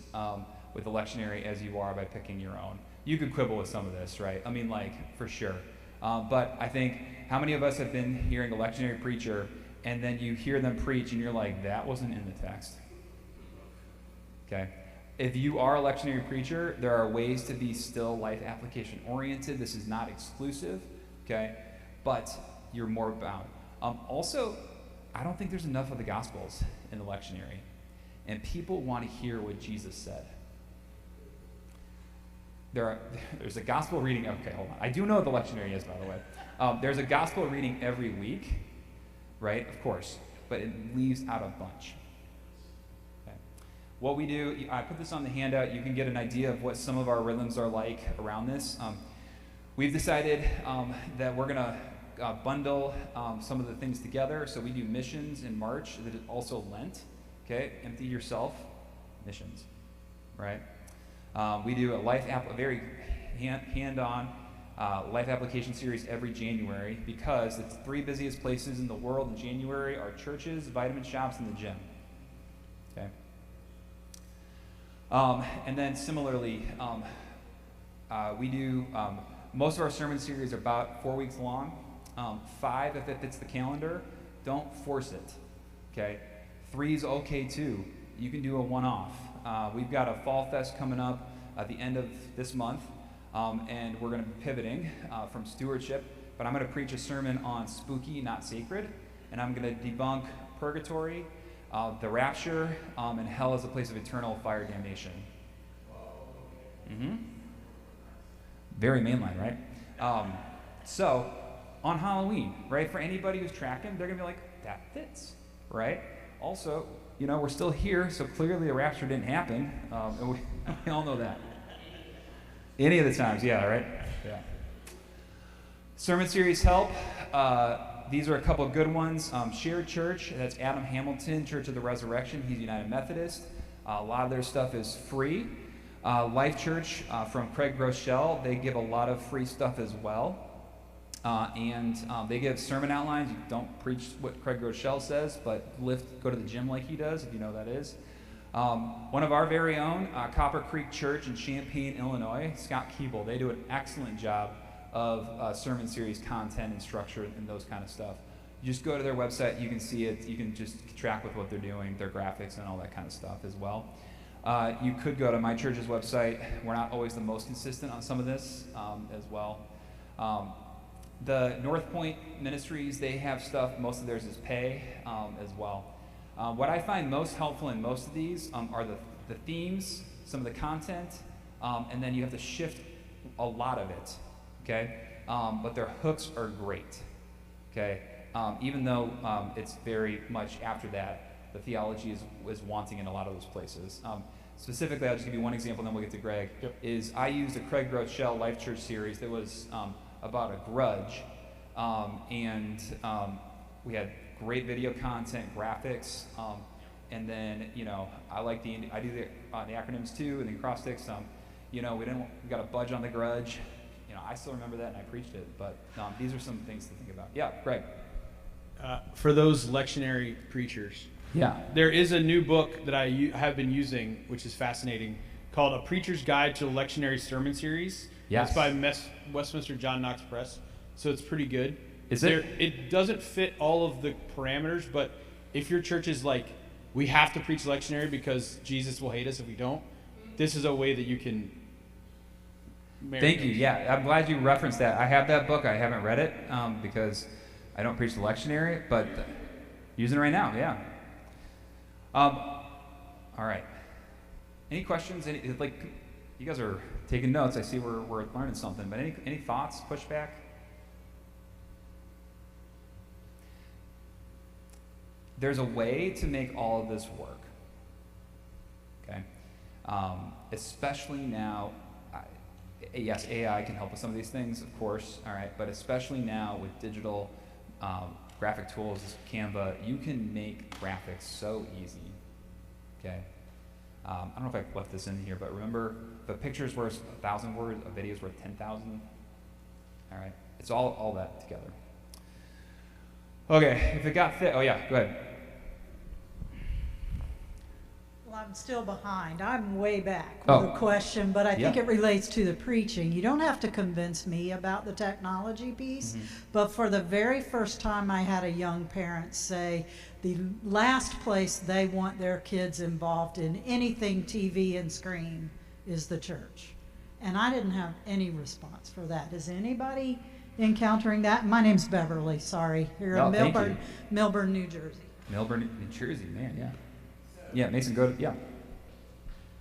Speaker 1: with the lectionary as you are by picking your own. You could quibble with some of this, right? I mean, for sure. But I think, how many of us have been hearing a lectionary preacher, and then you hear them preach, and you're like, that wasn't in the text? Okay? If you are a lectionary preacher, there are ways to be still life application oriented. This is not exclusive, okay? But you're more bound. Also, I don't think there's enough of the Gospels in the lectionary. And people want to hear what Jesus said. There's a gospel reading. Okay, hold on. I do know what the lectionary is, by the way. There's a gospel reading every week, right? Of course. But it leaves out a bunch. Okay. what we do, I put this on the handout. You can get an idea of what some of our rhythms are like around this. We've decided that we're going to bundle some of the things together. So we do missions in March, that is also Lent. Okay, empty yourself, missions, right? We do a very hand-on life application series every January, because the 3 busiest places in the world in January are churches, vitamin shops, and the gym. Okay. And then similarly, we do most of our sermon series are about 4 weeks long. 5 if it fits the calendar. Don't force it. Okay. 3 is okay too. You can do a one-off. We've got a fall fest coming up at the end of this month, and we're going to be pivoting from stewardship. But I'm going to preach a sermon on spooky, not sacred, and I'm going to debunk purgatory, the rapture, and hell as a place of eternal fire damnation. Mm-hmm. Very mainline, right? So, on Halloween, right, for anybody who's tracking, they're going to be like, that fits, right? Also, you know, we're still here, so clearly the rapture didn't happen, and we all know that. Any of the times, yeah, right? Yeah. Sermon series help. These are a couple of good ones. Shared Church, that's Adam Hamilton, Church of the Resurrection. He's United Methodist. A lot of their stuff is free. Life Church from Craig Groeschel, they give a lot of free stuff as well. And they give sermon outlines. You don't preach what Craig Groeschel says, but go to the gym like he does, if you know what that is. One of our very own, Copper Creek Church in Champaign, Illinois, Scott Keeble, they do an excellent job of sermon series content and structure and those kind of stuff. You just go to their website, you can see it, you can just track with what they're doing, their graphics and all that kind of stuff as well. You could go to my church's website. We're not always the most consistent on some of this as well. The North Point Ministries, they have stuff, most of theirs is pay as well. What I find most helpful in most of these are the themes, some of the content, and then you have to shift a lot of it, okay? But their hooks are great, okay? Even though it's very much after that, the theology is wanting in a lot of those places. Specifically, I'll just give you one example, then we'll get to Greg, is I used a Craig Groeschel Life Church series that was about a grudge, and we had great video content, graphics, and then, you know, I do the acronyms too, and the acrostics. You know, we got a budge on the grudge. You know, I still remember that and I preached it, but these are some things to think about. Yeah, Greg.
Speaker 4: For those lectionary preachers,
Speaker 1: yeah,
Speaker 4: there is a new book that I have been using, which is fascinating, called A Preacher's Guide to the Lectionary Sermon Series.
Speaker 1: Yes.
Speaker 4: It's by Westminster John Knox Press, so it's pretty good.
Speaker 1: Is it?
Speaker 4: It doesn't fit all of the parameters, but if your church is like, we have to preach lectionary because Jesus will hate us if we don't, this is a way that you can
Speaker 1: Thank you. Yeah, I'm glad you referenced that. I have that book. I haven't read it because I don't preach the lectionary, but using it right now, yeah. All right. Any questions? You guys are taking notes. I see we're learning something, but any thoughts, pushback? There's a way to make all of this work, okay? Especially now, yes, AI can help with some of these things, of course, all right, but especially now with digital graphic tools, Canva, you can make graphics so easy, okay? I don't know if I left this in here, but remember, if a picture's worth 1,000 words, a video's worth 10,000, all right? It's all that together. Okay, if it got fit, oh yeah, go ahead.
Speaker 8: Well, I'm still behind. I'm way back with a question, but I think it relates to the preaching. You don't have to convince me about the technology piece, but for the very first time I had a young parent say the last place they want their kids involved in anything TV and screen is the church. And I didn't have any response for that. Is anybody encountering that? My name's Beverly, sorry. Here in Melbourne, New Jersey.
Speaker 1: Melbourne, New Jersey, man, yeah. Yeah, Mason, go to, yeah.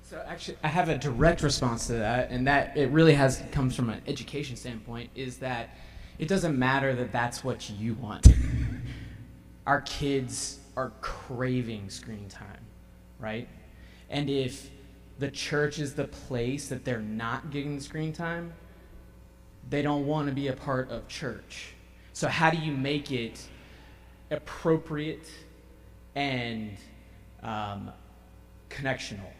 Speaker 9: So actually, I have a direct response to that, and that it really comes from an education standpoint, is that it doesn't matter that that's what you want. Our kids are craving screen time, right? And if the church is the place that they're not getting the screen time, they don't want to be a part of church. So how do you make it appropriate and connectional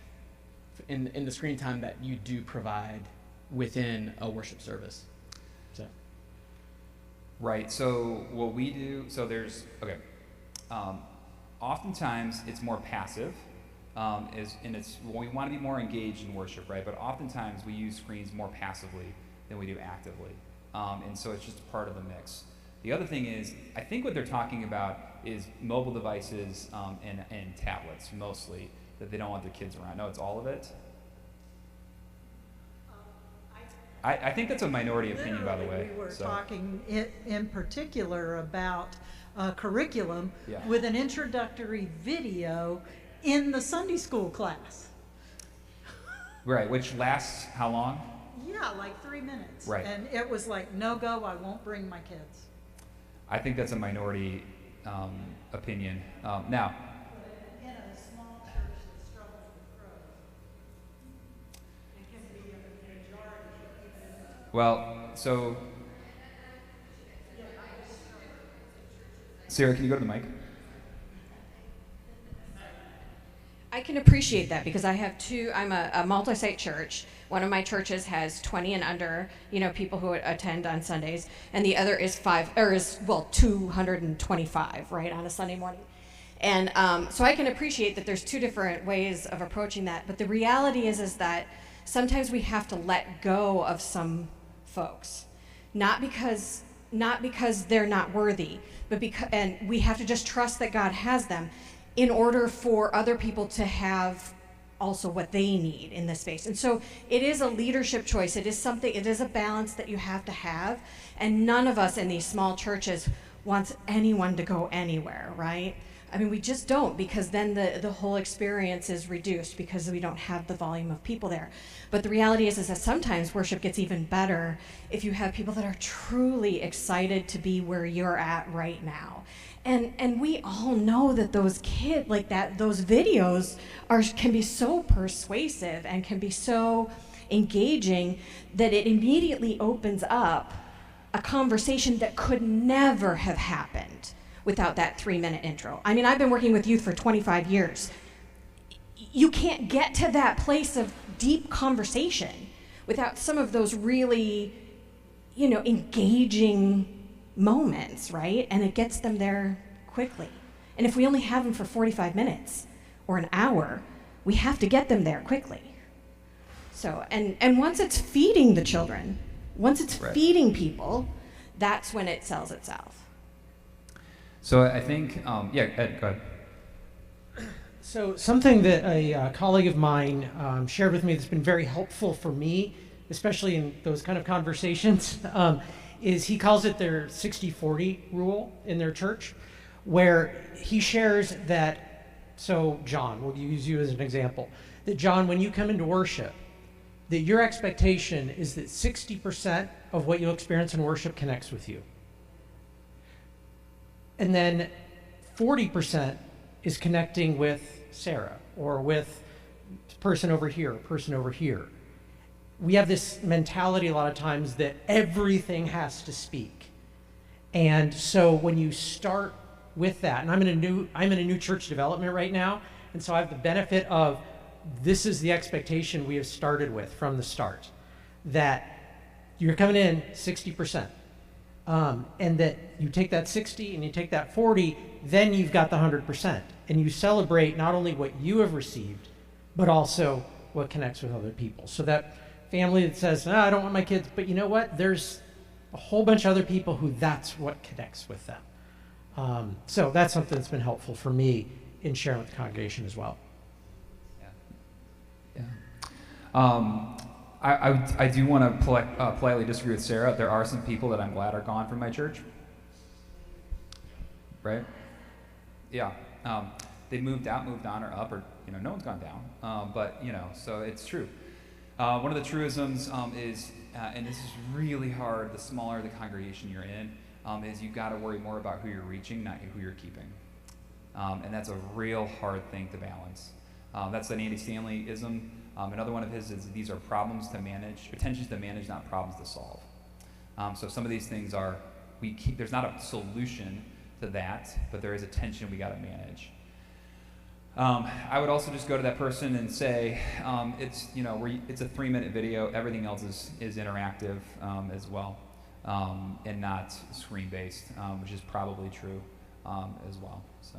Speaker 9: in the screen time that you do provide within a worship service? So.
Speaker 1: Right. So what we do, so there's, okay. Oftentimes it's more passive, and it's, well, we want to be more engaged in worship, right? But oftentimes we use screens more passively than we do actively. And so it's just part of the mix. The other thing is, I think what they're talking about is mobile devices and tablets mostly, that they don't want their kids around. No, it's all of it. I think that's a minority opinion, by the way.
Speaker 8: We were
Speaker 1: so.
Speaker 8: talking in particular about curriculum
Speaker 1: Yeah.
Speaker 8: with an introductory video in the Sunday school class.
Speaker 1: Right, which lasts how long?
Speaker 8: Yeah, like 3 minutes.
Speaker 1: Right.
Speaker 8: And it was like, no go, I won't bring my kids.
Speaker 1: I think that's a minority opinion. Now,
Speaker 8: In a small church that struggles with growth, it can be a majority.
Speaker 1: well, so Sarah, can you go to the mic?
Speaker 10: I can appreciate that because I have I'm a multi-site church. One of my churches has 20 and under, people who attend on Sundays, and the other is 225, right, on a Sunday morning. And so I can appreciate that there's two different ways of approaching that. But the reality is that sometimes we have to let go of some folks, not because they're not worthy, but and we have to just trust that God has them, in order for other people to have also what they need in this space. And so it is a leadership choice. It is a balance that you have to have. And none of us in these small churches wants anyone to go anywhere, right? I mean, we just don't, because then the whole experience is reduced because we don't have the volume of people there. But the reality is that sometimes worship gets even better if you have people that are truly excited to be where you're at right now. And we all know that those kids, like that, those videos can be so persuasive and can be so engaging that it immediately opens up a conversation that could never have happened without that 3-minute intro. I mean, I've been working with youth for 25 years. You can't get to that place of deep conversation without some of those really, engaging moments, right? And it gets them there quickly. And if we only have them for 45 minutes or an hour, we have to get them there quickly. So, and once it's feeding the children, once it's
Speaker 1: right.
Speaker 10: feeding people, that's when it sells itself.
Speaker 1: So I think, yeah, Ed, go ahead.
Speaker 11: So something that a colleague of mine shared with me that's been very helpful for me, especially in those kind of conversations, is he calls it their 60-40 rule in their church, where he shares that, so John, we'll use you as an example, that John, when you come into worship, that your expectation is that 60% of what you'll experience in worship connects with you. And then 40% is connecting with Sarah, or with person over here, person over here. We have this mentality a lot of times that everything has to speak. And so when you start with that, and I'm in a new church development right now, and so I have the benefit of, this is the expectation we have started with from the start, that you're coming in 60%. And that you take that 60 and you take that 40, then you've got the 100%. And you celebrate not only what you have received, but also what connects with other people. So that family that says, I don't want my kids, but you know what? There's a whole bunch of other people who that's what connects with them. So that's something that's been helpful for me in sharing with the congregation as well.
Speaker 1: Yeah. I do want to politely disagree with Sarah. There are some people that I'm glad are gone from my church. Right? Yeah. They moved out, moved on, or up, or no one's gone down. But so it's true. One of the truisms is, and this is really hard, the smaller the congregation you're in, is you've got to worry more about who you're reaching, not who you're keeping. And that's a real hard thing to balance. That's an Andy Stanley-ism. Another one of his is these are problems to manage, or tensions to manage, not problems to solve. So some of these things are, there's not a solution to that, but there is a tension we got to manage. I would also just go to that person and say, it's a 3-minute video. Everything else is interactive as well, and not screen-based, which is probably true as well. So,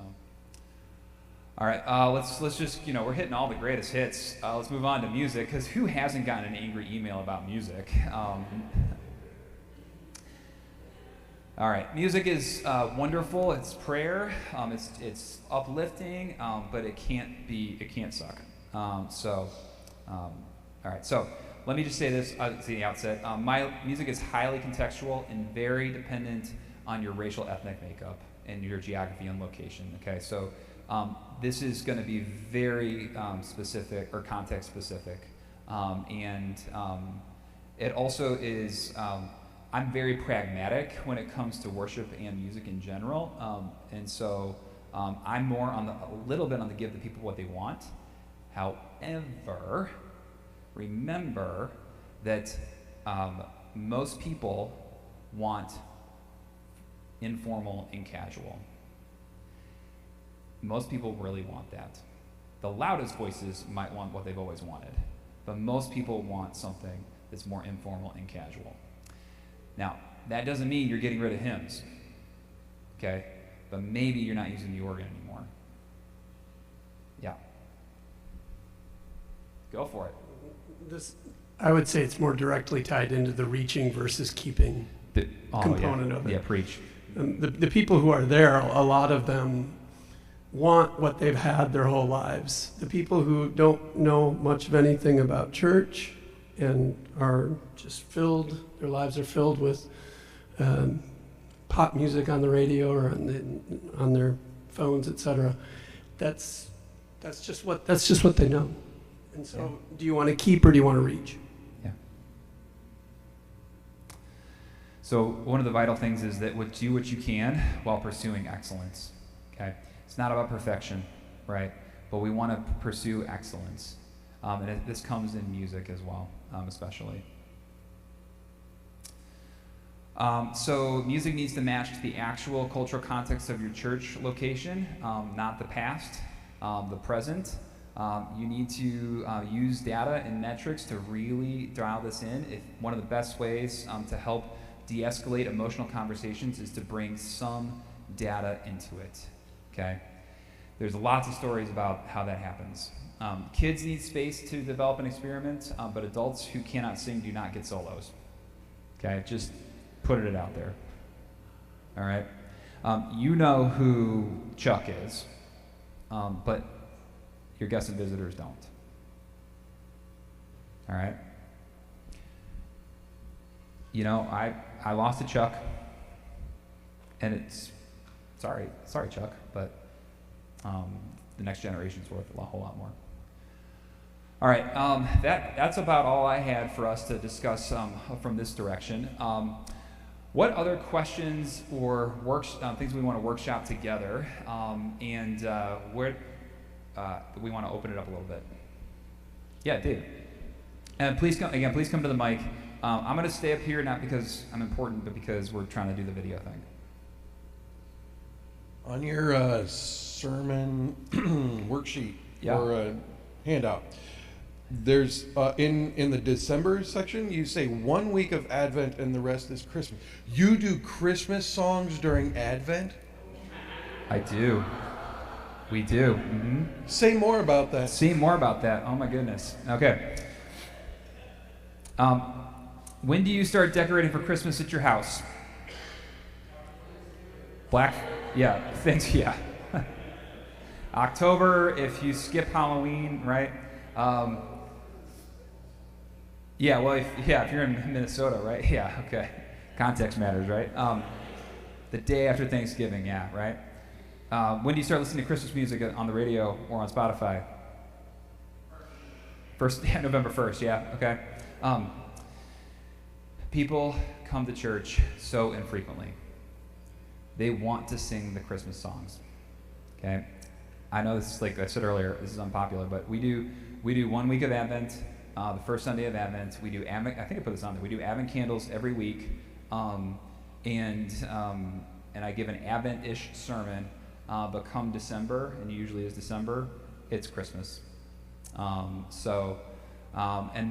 Speaker 1: all right, let's just we're hitting all the greatest hits. Let's move on to music, because who hasn't gotten an angry email about music? All right, music is wonderful. It's prayer. It's uplifting, but it can't suck. All right. So let me just say this at the outset. My music is highly contextual and very dependent on your racial ethnic makeup and your geography and location. Okay, so this is going to be very specific or context specific, and it also is. I'm very pragmatic when it comes to worship and music in general, and so I'm more a little bit on the give the people what they want. However, remember that most people want informal and casual. Most people really want that. The loudest voices might want what they've always wanted, but most people want something that's more informal and casual. Now, that doesn't mean you're getting rid of hymns, okay? But maybe you're not using the organ anymore. Yeah. Go for it.
Speaker 3: I would say it's more directly tied into the reaching versus keeping component of it.
Speaker 1: Yeah, preach.
Speaker 3: The people who are there, a lot of them want what they've had their whole lives. The people who don't know much of anything about church and are just their lives are filled with pop music on the radio or on their phones, etc. That's just what they know. And so, do you want to keep or do you want to reach?
Speaker 1: Yeah. So one of the vital things is that do what you can while pursuing excellence. Okay, it's not about perfection, right? But we want to pursue excellence, and this comes in music as well, especially. So music needs to match the actual cultural context of your church location, not the past, the present. You need to use data and metrics to really dial this in. One of the best ways to help de-escalate emotional conversations is to bring some data into it, okay? There's lots of stories about how that happens. Kids need space to develop and experiment, but adults who cannot sing do not get solos, okay? Just putting it out there, all right? You know who Chuck is, but your guests and visitors don't, all right? You know, I lost to Chuck, and it's, sorry Chuck, but the next generation's worth a whole lot more. All right, that's about all I had for us to discuss from this direction. What other questions or things we want to workshop together, and where we want to open it up a little bit? Yeah, Dave. And please come to the mic. I'm going to stay up here not because I'm important, but because we're trying to do the video thing.
Speaker 12: On your sermon worksheet or handout, there's in the December section, you say 1 week of Advent and the rest is Christmas. You do Christmas songs during Advent?
Speaker 1: I do. We do. Mm-hmm.
Speaker 12: Say more about that.
Speaker 1: Oh my goodness. Okay. When do you start decorating for Christmas at your house? Yeah. October, if you skip Halloween, right? If you're in Minnesota, right? Yeah, okay. Context matters, right? The day after Thanksgiving, yeah, right? When do you start listening to Christmas music on the radio or on Spotify? November 1st, yeah, okay. People come to church so infrequently. They want to sing the Christmas songs, okay? I know this is, like I said earlier, this is unpopular, but we do 1 week of Advent, the first Sunday of Advent. We do Advent, I think I put this on there. We do Advent candles every week, and I give an Advent-ish sermon. But come December, and usually is December, it's Christmas. And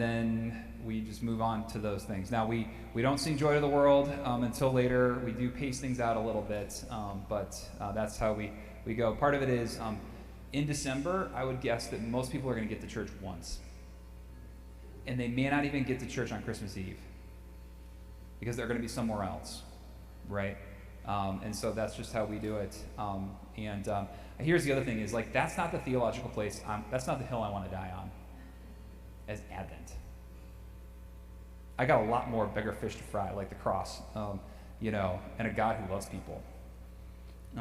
Speaker 1: then we just move on to those things. Now, we don't sing Joy to the World until later. We do pace things out a little bit, but that's how we go. Part of it is, in December, I would guess that most people are going to get to church once. And they may not even get to church on Christmas Eve, because they're going to be somewhere else, right? And so that's just how we do it. Here's the other thing is, like, that's not the theological place, that's not the hill I want to die on, as Advent. I got a lot more bigger fish to fry, like the cross, and a God who loves people. If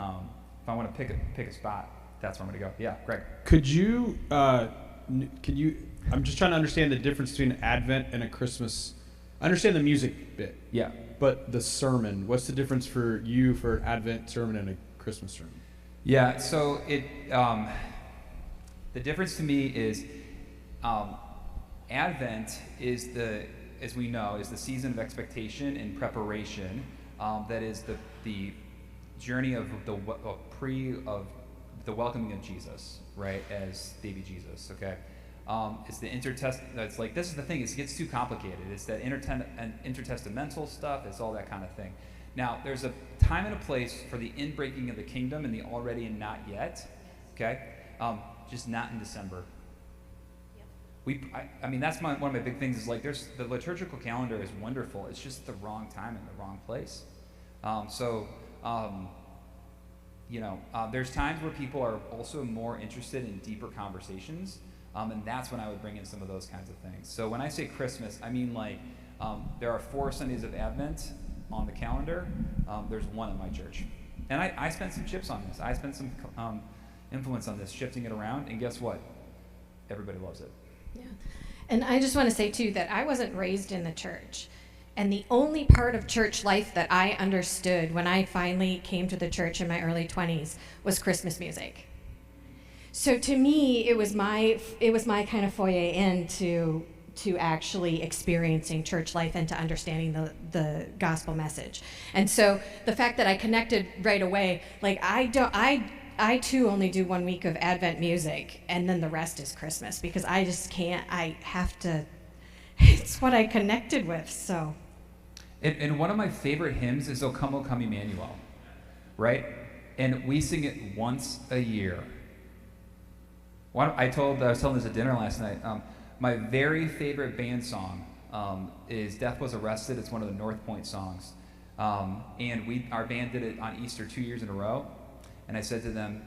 Speaker 1: I want to pick a spot, that's where I'm going to go. Yeah, Greg.
Speaker 4: Could you, I'm just trying to understand the difference between Advent and a Christmas. I understand the music bit.
Speaker 1: Yeah.
Speaker 4: But the sermon, what's the difference for you for an Advent sermon and a Christmas sermon?
Speaker 1: Yeah, so the difference to me is Advent is as we know, is the season of expectation and preparation. That is the journey of the welcoming of Jesus, right, as baby Jesus. Okay, it's the It's like, this is the thing. It gets too complicated. It's that intertestamental stuff. It's all that kind of thing. Now, there's a time and a place for the inbreaking of the kingdom and the already and not yet. Okay, just not in December. I mean, that's one of my big things is, like, the liturgical calendar is wonderful. It's just the wrong time and the wrong place. There's times where people are also more interested in deeper conversations, and that's when I would bring in some of those kinds of things. So when I say Christmas, I mean, like, there are 4 Sundays of Advent on the calendar. There's one in my church. And I spent some chips on this. I spent some influence on this, shifting it around, and guess what? Everybody loves it.
Speaker 10: Yeah. And I just want to say, too, that I wasn't raised in the church. And the only part of church life that I understood when I finally came to the church in my early 20s was Christmas music. So to me, it was my kind of foyer into actually experiencing church life and to understanding the gospel message. And so the fact that I connected right away, like, I too only do 1 week of Advent music, and then the rest is Christmas, because I just can't, I have to, it's what I connected with, so.
Speaker 1: And one of my favorite hymns is O Come, Emmanuel, right? And we sing it once a year. I was telling this at dinner last night, my very favorite band song is Death Was Arrested. It's one of the North Point songs. And our band did it on Easter 2 years in a row. And I said to them,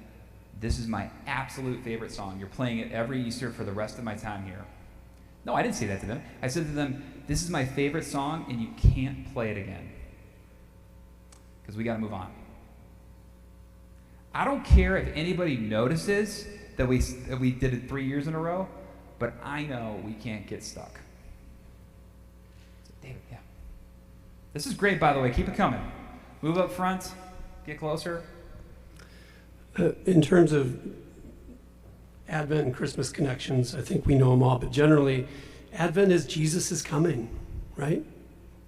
Speaker 1: this is my absolute favorite song. You're playing it every Easter for the rest of my time here. No, I didn't say that to them. I said to them, this is my favorite song, and you can't play it again, because we got to move on. I don't care if anybody notices that we did it 3 years in a row, but I know we can't get stuck. So, David, yeah. This is great, by the way. Keep it coming. Move up front. Get closer.
Speaker 3: In terms of Advent and Christmas connections, I think we know them all, but generally, Advent is Jesus is coming, right?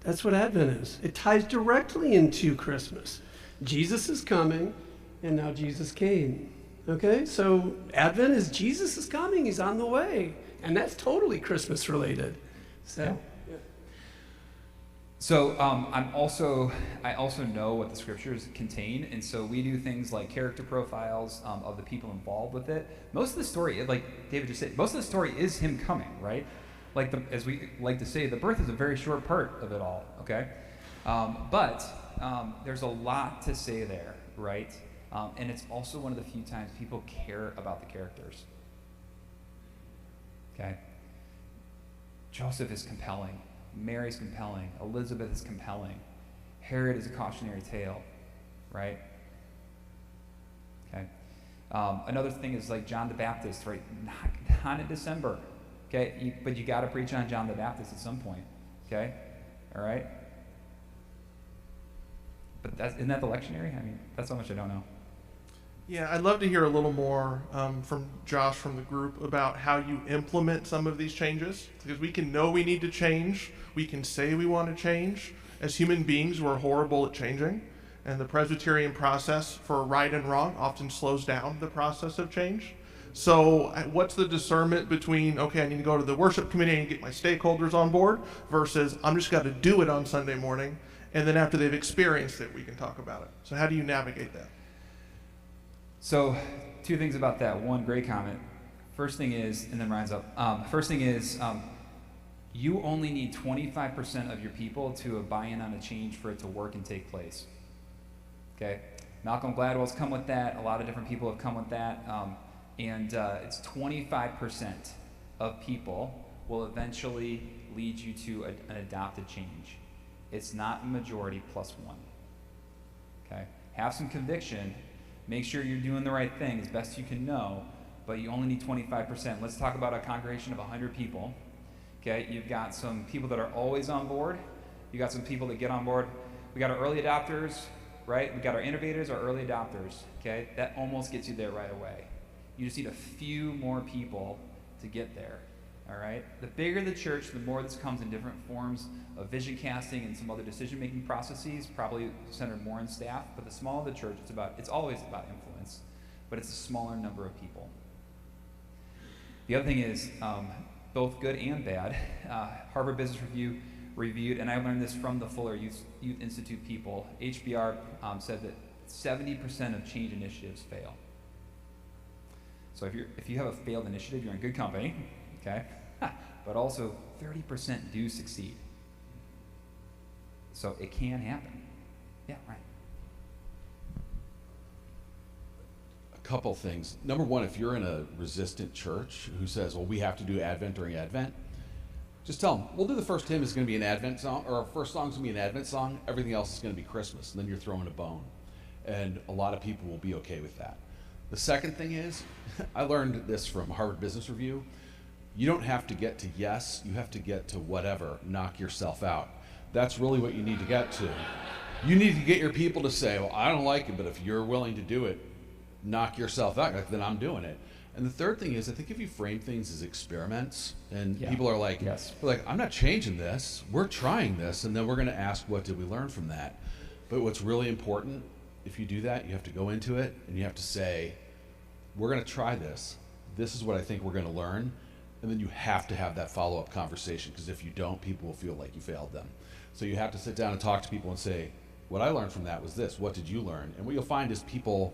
Speaker 3: That's what Advent is. It ties directly into Christmas. Jesus is coming, and now Jesus came. Okay? So Advent is Jesus is coming, he's on the way. And that's totally Christmas related. So, yeah.
Speaker 1: So I also know what the scriptures contain, and so we do things like character profiles of the people involved with it. Most of the story, like David just said, most of the story is him coming, right? Like as we like to say, the birth is a very short part of it all, okay? But there's a lot to say there, right? And it's also one of the few times people care about the characters. Okay? Joseph is compelling. Mary's compelling. Elizabeth is compelling. Herod is a cautionary tale, right? Okay. Another thing is like John the Baptist, right? Not in December, okay? But you got to preach on John the Baptist at some point, okay? All right? But isn't that the lectionary? I mean, that's how much I don't know.
Speaker 2: Yeah, I'd love to hear a little more from Josh from the group about how you implement some of these changes, because we can know we need to change, we can say we want to change. As human beings, we're horrible at changing, and the Presbyterian process for right and wrong often slows down the process of change. So what's the discernment between, okay, I need to go to the worship committee and get my stakeholders on board, versus I'm just got to do it on Sunday morning, and then after they've experienced it, we can talk about it. So how do you navigate that?
Speaker 1: So, two things about that. One, great comment. First thing is, and then Ryan's up. First thing is, you only need 25% of your people to buy in on a change for it to work and take place. Okay? Malcolm Gladwell's come with that. A lot of different people have come with that. It's 25% of people will eventually lead you to an adopted change. It's not a majority plus one. Okay? Have some conviction. Make sure you're doing the right thing as best you can know, but you only need 25%. Let's talk about a congregation of 100 people. Okay, you've got some people that are always on board. You got some people that get on board. We got our early adopters, right? We got our innovators, our early adopters. Okay, that almost gets you there right away. You just need a few more people to get there. All right. The bigger the church, the more this comes in different forms of vision casting and some other decision-making processes, probably centered more in staff. But the smaller the church, it's always about influence, but it's a smaller number of people. The other thing is, both good and bad. Harvard Business Review reviewed, and I learned this from the Fuller Youth Institute people. HBR said that 70% of change initiatives fail. So if you have a failed initiative, you're in good company. Okay, but also 30% do succeed. So it can happen. Yeah, right.
Speaker 13: A couple things. Number one, if you're in a resistant church who says, well, we have to do Advent during Advent, just tell them, we'll do the first hymn is going to be an Advent song, or our first song is going to be an Advent song, everything else is going to be Christmas, and then you're throwing a bone. And a lot of people will be okay with that. The second thing is, I learned this from Harvard Business Review, you don't have to get to yes, you have to get to whatever, knock yourself out. That's really what you need to get to. You need to get your people to say, well, I don't like it, but if you're willing to do it, knock yourself out, then I'm doing it. And the third thing is, I think if you frame things as experiments, and people are like, I'm not changing this, we're trying this, and then we're gonna ask, what did we learn from that? But what's really important, if you do that, you have to go into it, and you have to say, we're gonna try this. This is what I think we're gonna learn. And then you have to have that follow-up conversation, because if you don't, people will feel like you failed them. So you have to sit down and talk to people and say, what I learned from that was this, what did you learn? And what you'll find is people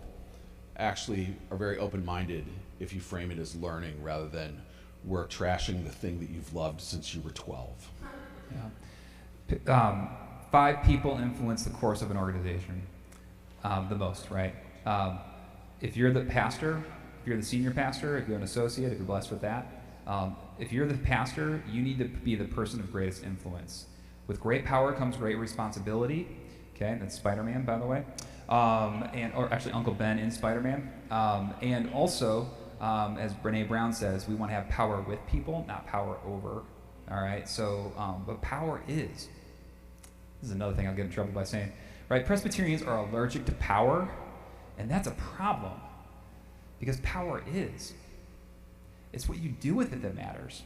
Speaker 13: actually are very open-minded if you frame it as learning rather than we're trashing the thing that you've loved since you were 12.
Speaker 1: Yeah. 5 people influence the course of an organization the most, right? If you're the pastor, if you're the senior pastor, if you're an associate, if you're blessed with that, if you're the pastor, you need to be the person of greatest influence. With great power comes great responsibility. Okay, that's Spider-Man, by the way. Or actually Uncle Ben in Spider-Man. And also, as Brene Brown says, we want to have power with people, not power over. All right, so, but power is. This is another thing I'll get in trouble by saying. Right, Presbyterians are allergic to power, and that's a problem. Because power is. It's what you do with it that matters.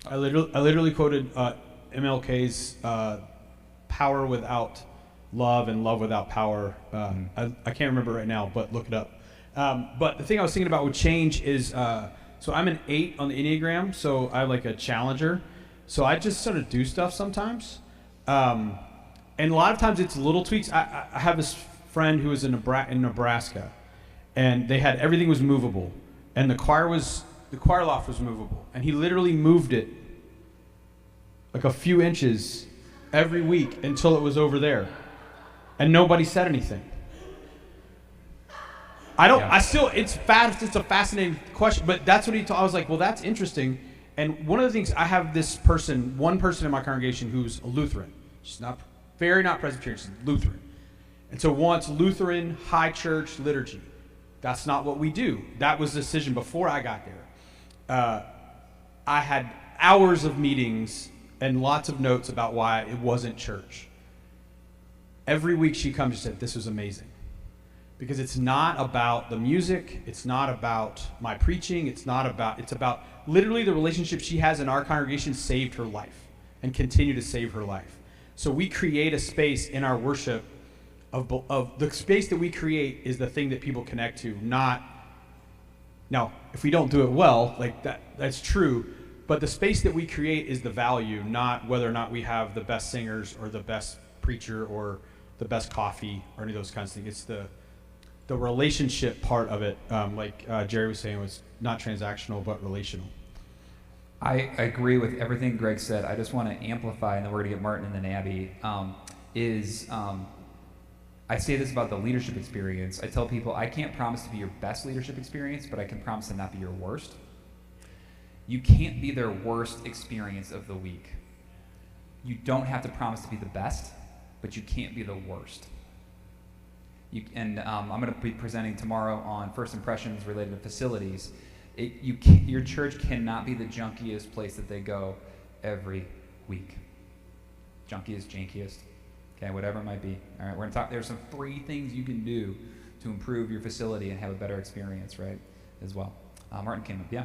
Speaker 4: I literally quoted MLK's power without love and love without power. I can't remember right now, but look it up. But the thing I was thinking about with change is, so I'm an 8 on the Enneagram, so I'm like a challenger. So I just sort of do stuff sometimes. And a lot of times it's little tweaks. I have this friend who was in Nebraska, and they had, everything was movable, and the choir loft was movable, and he literally moved it like a few inches every week until it was over there, and nobody said anything. It's a fascinating question, but that's what he told. I was like, well, that's interesting. And one of the things, I have one person in my congregation who's a Lutheran. She's not Presbyterian, she's Lutheran. And so wants Lutheran high church liturgy. That's not what we do. That was the decision before I got there. I had hours of meetings and lots of notes about why it wasn't church. every week she comes and said, this was amazing. Because it's not about the music, it's not about my preaching, it's about literally the relationship she has in our congregation saved her life and continue to save her life. So we create a space in our worship of the space that we create is the thing that people connect to, not, now, if we don't do it well, like that's true, but the space that we create is the value, not whether or not we have the best singers or the best preacher or the best coffee or any of those kinds of things. It's the relationship part of it, like Jerry was saying, was not transactional but relational.
Speaker 1: I agree with everything Greg said. I just want to amplify, and then we're going to get Martin and then Abby, I say this about the leadership experience. I tell people I can't promise to be your best leadership experience, but I can promise to not be your worst. You can't be their worst experience of the week. You don't have to promise to be the best, but you can't be the worst. I'm going to be presenting tomorrow on first impressions related to facilities. Your church cannot be the junkiest place that they go every week. Junkiest, jankiest, okay, whatever it might be. All right, we're going to talk. There's some free things you can do to improve your facility and have a better experience, right, as well. Martin came up, yeah.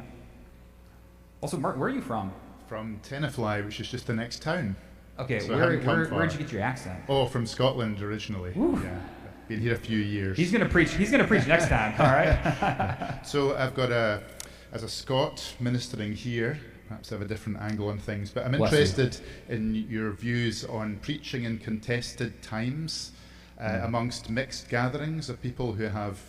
Speaker 1: Also, Martin, where are you from?
Speaker 14: From Tenafly, which is just the next town.
Speaker 1: Okay,
Speaker 14: so
Speaker 1: where'd you get your accent?
Speaker 14: Oh, from Scotland originally.
Speaker 1: Ooh.
Speaker 14: Yeah, been here a few years.
Speaker 1: He's gonna preach next time. All right.
Speaker 14: So I've got as a Scot ministering here, perhaps I have a different angle on things, but I'm interested in your views on preaching in contested times amongst mixed gatherings of people who have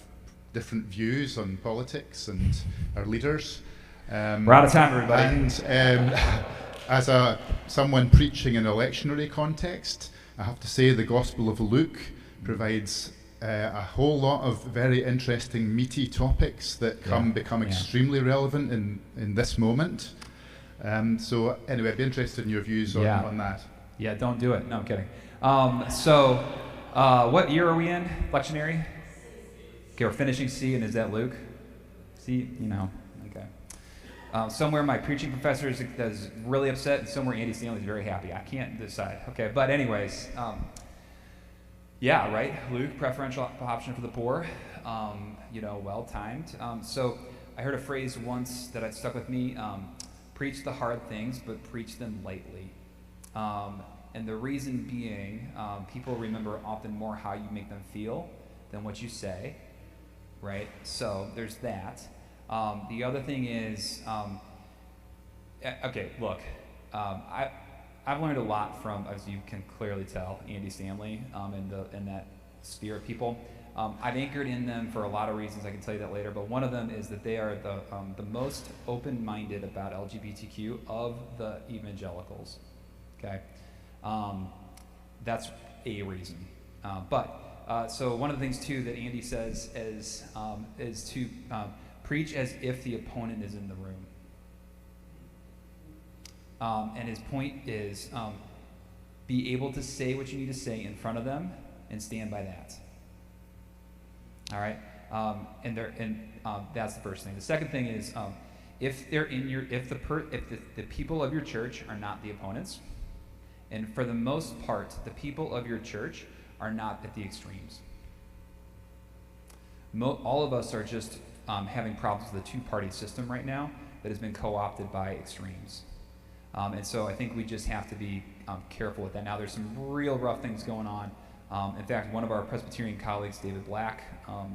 Speaker 14: different views on politics and our leaders.
Speaker 1: We're out of time, everybody.
Speaker 14: And as someone preaching in an electionary context, I have to say the Gospel of Luke provides a whole lot of very interesting, meaty topics that become extremely relevant in this moment. So anyway, I'd be interested in your views on that.
Speaker 1: Yeah, don't do it. No, I'm kidding. What year are we in? Lectionary? Okay, we're finishing C, and is that Luke? C, okay. Somewhere my preaching professor is really upset, and somewhere Andy Stanley's very happy. I can't decide. Okay, but anyways, yeah, right. Luke, preferential option for the poor. Well timed. So I heard a phrase once that stuck with me: preach the hard things, but preach them lightly. And the reason being, people remember often more how you make them feel than what you say, right? So there's that. The other thing is, okay, look, I've learned a lot from, as you can clearly tell, Andy Stanley in that sphere of people. I've anchored in them for a lot of reasons. I can tell you that later, but one of them is that they are the most open-minded about LGBTQ of the evangelicals. Okay, that's a reason. So one of the things too that Andy says is to preach as if the opponent is in the room. And his point is be able to say what you need to say in front of them and stand by that. All right, that's the first thing. The second thing is if the people of your church are not the opponents, and for the most part, the people of your church are not at the extremes. All of us are just having problems with the two-party system right now that has been co-opted by extremes. And so I think we just have to be careful with that. Now, there's some real rough things going on. In fact, one of our Presbyterian colleagues, David Black,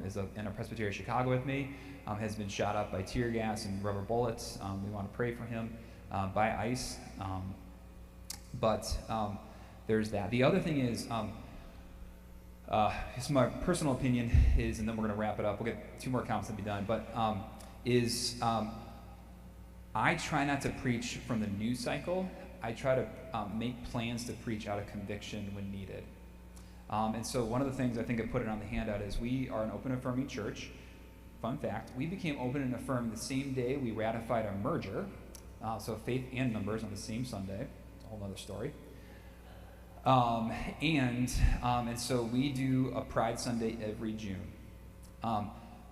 Speaker 1: is in a Presbyterian Chicago with me, has been shot up by tear gas and rubber bullets. We want to pray for him by ICE. But there's that. The other thing is, it's my personal opinion is, and then we're going to wrap it up. We'll get 2 more comments and be done. But I try not to preach from the news cycle. I try to make plans to preach out of conviction when needed. And so one of the things I think I put it on the handout is we are an open affirming church. Fun fact, we became open and affirming the same day we ratified our merger. So faith and numbers on the same Sunday. It's a whole other story. And so we do a Pride Sunday every June.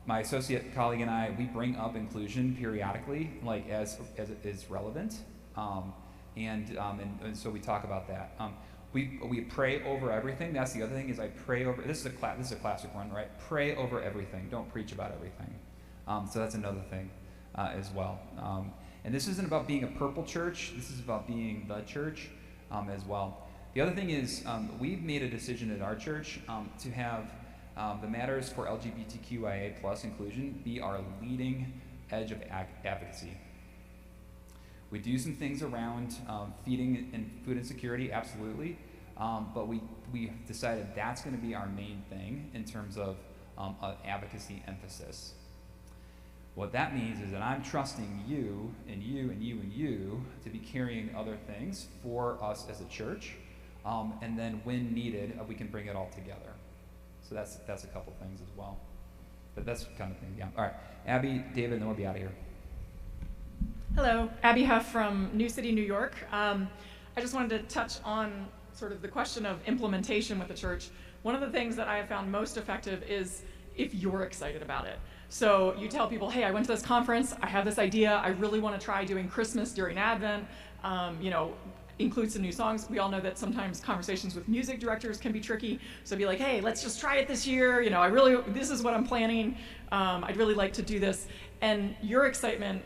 Speaker 1: My associate colleague and I, we bring up inclusion periodically, like as it is relevant, and so we talk about that. We pray over everything. That's the other thing is I pray over. This is a classic one, right? Pray over everything. Don't preach about everything. So that's another thing as well. And this isn't about being a purple church. This is about being the church as well. The other thing is we've made a decision at our church to have the matters for LGBTQIA plus inclusion be our leading edge of advocacy. We do some things around feeding and food insecurity, absolutely, but we decided that's going to be our main thing in terms of advocacy emphasis. What that means is that I'm trusting you and you and you and you to be carrying other things for us as a church, and then when needed, we can bring it all together. So that's a couple things as well. But that's kind of thing. Yeah. All right, Abby, David, and then we'll be out of here.
Speaker 15: Hello, Abby Huff from New City, New York. I just wanted to touch on sort of the question of implementation with the church. One of the things that I have found most effective is if you're excited about it. So you tell people, hey, I went to this conference, I have this idea, I really want to try doing Christmas during Advent, include some new songs. We all know that sometimes conversations with music directors can be tricky. So be like, hey, let's just try it this year. This is what I'm planning. I'd really like to do this. And your excitement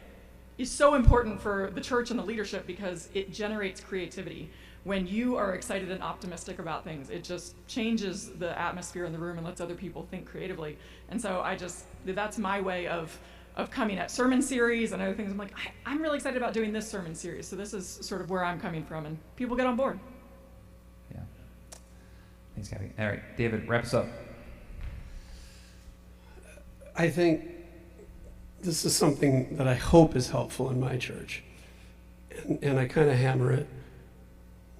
Speaker 15: is so important for the church and the leadership because it generates creativity. When you are excited and optimistic about things, it just changes the atmosphere in the room and lets other people think creatively. And so that's my way of coming at sermon series and other things. I'm like, I'm really excited about doing this sermon series. So this is sort of where I'm coming from, and people get on board.
Speaker 1: Yeah. Thanks, Gabby. All right, David, wrap us up.
Speaker 3: I think this is something that I hope is helpful in my church. And I kind of hammer it.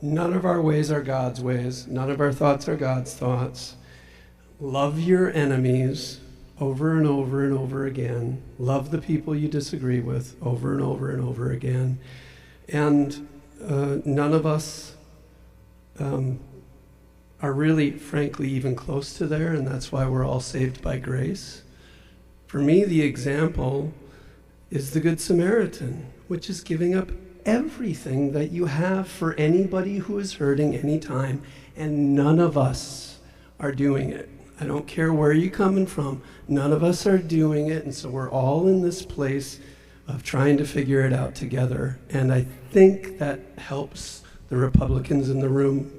Speaker 3: None of our ways are God's ways. None of our thoughts are God's thoughts. Love your enemies over and over and over again. Love the people you disagree with over and over and over again. And none of us are really, frankly, even close to there, and that's why we're all saved by grace. For me, the example is the Good Samaritan, which is giving up everything that you have for anybody who is hurting anytime, and none of us are doing it. I don't care where you're coming from, none of us are doing it, and so we're all in this place of trying to figure it out together. And I think that helps the Republicans in the room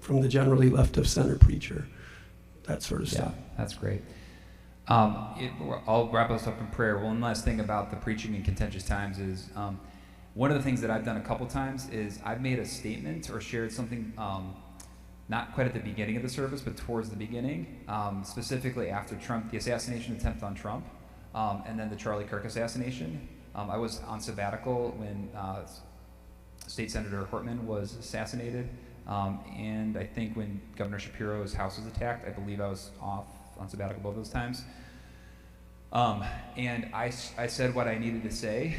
Speaker 3: from the generally left of center preacher, that sort of stuff.
Speaker 1: Yeah, that's great. I'll wrap us up in prayer. One last thing about the preaching in contentious times is one of the things that I've done a couple times is I've made a statement or shared something not quite at the beginning of the service, but towards the beginning, specifically after Trump, the assassination attempt on Trump, and then the Charlie Kirk assassination. I was on sabbatical when State Senator Hortman was assassinated, and I think when Governor Shapiro's house was attacked, I believe I was off on sabbatical both those times. And I said what I needed to say,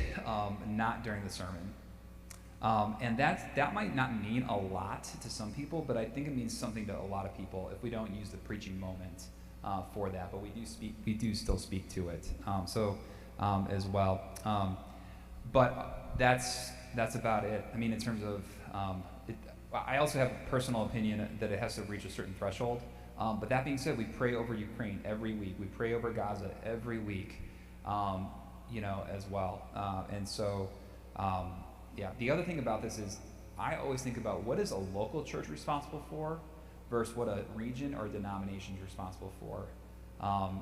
Speaker 1: not during the sermon. And that might not mean a lot to some people, but I think it means something to a lot of people if we don't use the preaching moment for that. But we do still speak to it. As well. But that's about it. I mean, in terms of, I also have a personal opinion that it has to reach a certain threshold. But that being said, we pray over Ukraine every week. We pray over Gaza every week, as well. And so, the other thing about this is I always think about what is a local church responsible for versus what a region or denomination is responsible for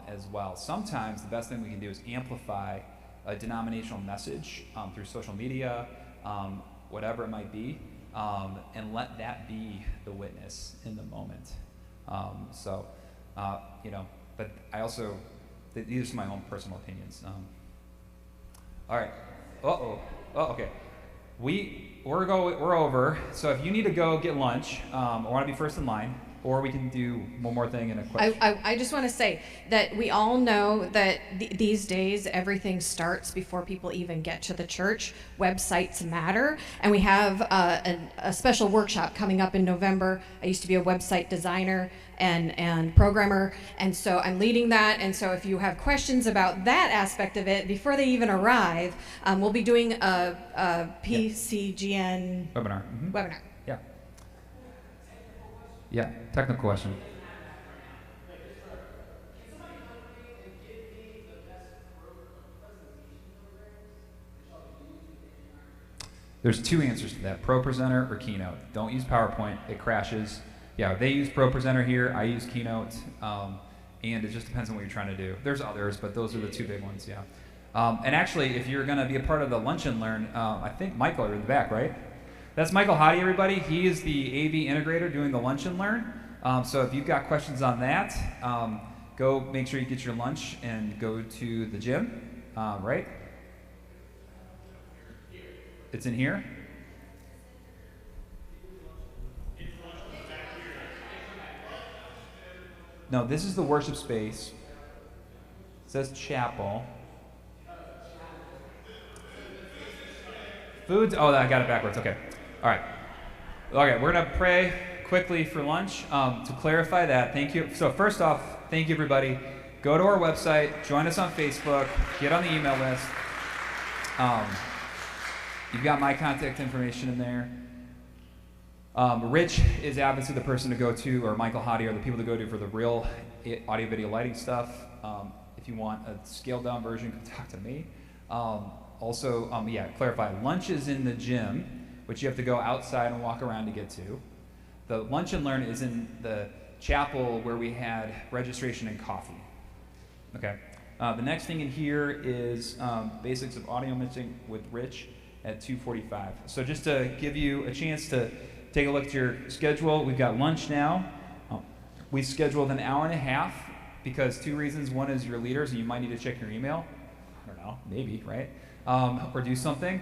Speaker 1: as well. Sometimes the best thing we can do is amplify a denominational message through social media, whatever it might be, and let that be the witness in the moment. But I also, these are my own personal opinions. All right. Okay. We're over. So if you need to go get lunch, or want to be first in line, or we can do one more thing in a question.
Speaker 10: I just want to say that we all know that these days everything starts before people even get to the church. Websites matter, and we have a special workshop coming up in November. I used to be a website designer and programmer, and so I'm leading that. And so if you have questions about that aspect of it before they even arrive, we'll be doing a PCGN
Speaker 1: webinar.
Speaker 10: Webinar.
Speaker 1: Yeah. Yeah, technical question. There's two answers to that, Pro Presenter or Keynote. Don't use PowerPoint, it crashes. Yeah, they use Pro Presenter here, I use Keynote, and it just depends on what you're trying to do. There's others, but those are the two big ones, yeah. And actually, if you're gonna be a part of the Lunch and Learn, I think Michael, you're in the back, right? That's Michael Hottie, everybody. He is the AV integrator doing the Lunch and Learn. So if you've got questions on that, go make sure you get your lunch and go to the gym, right? It's in here? No, this is the worship space. It says chapel. Foods? Oh, I got it backwards. Okay. All right. Okay, we're going to pray quickly for lunch. To clarify that, thank you. So first off, thank you, everybody. Go to our website. Join us on Facebook. Get on the email list. You've got my contact information in there. Rich is obviously the person to go to, or Michael Hottie are the people to go to for the real audio video lighting stuff. If you want a scaled down version, come talk to me. Clarify, lunch is in the gym, which you have to go outside and walk around to get to. The Lunch and Learn is in the chapel where we had registration and coffee. Okay. The next thing in here is basics of audio mixing with Rich at 2:45. So just to give you a chance to take a look at your schedule, we've got lunch now. We scheduled an hour and a half because two reasons. One is your leaders, and you might need to check your email. I don't know, maybe, right? Or do something.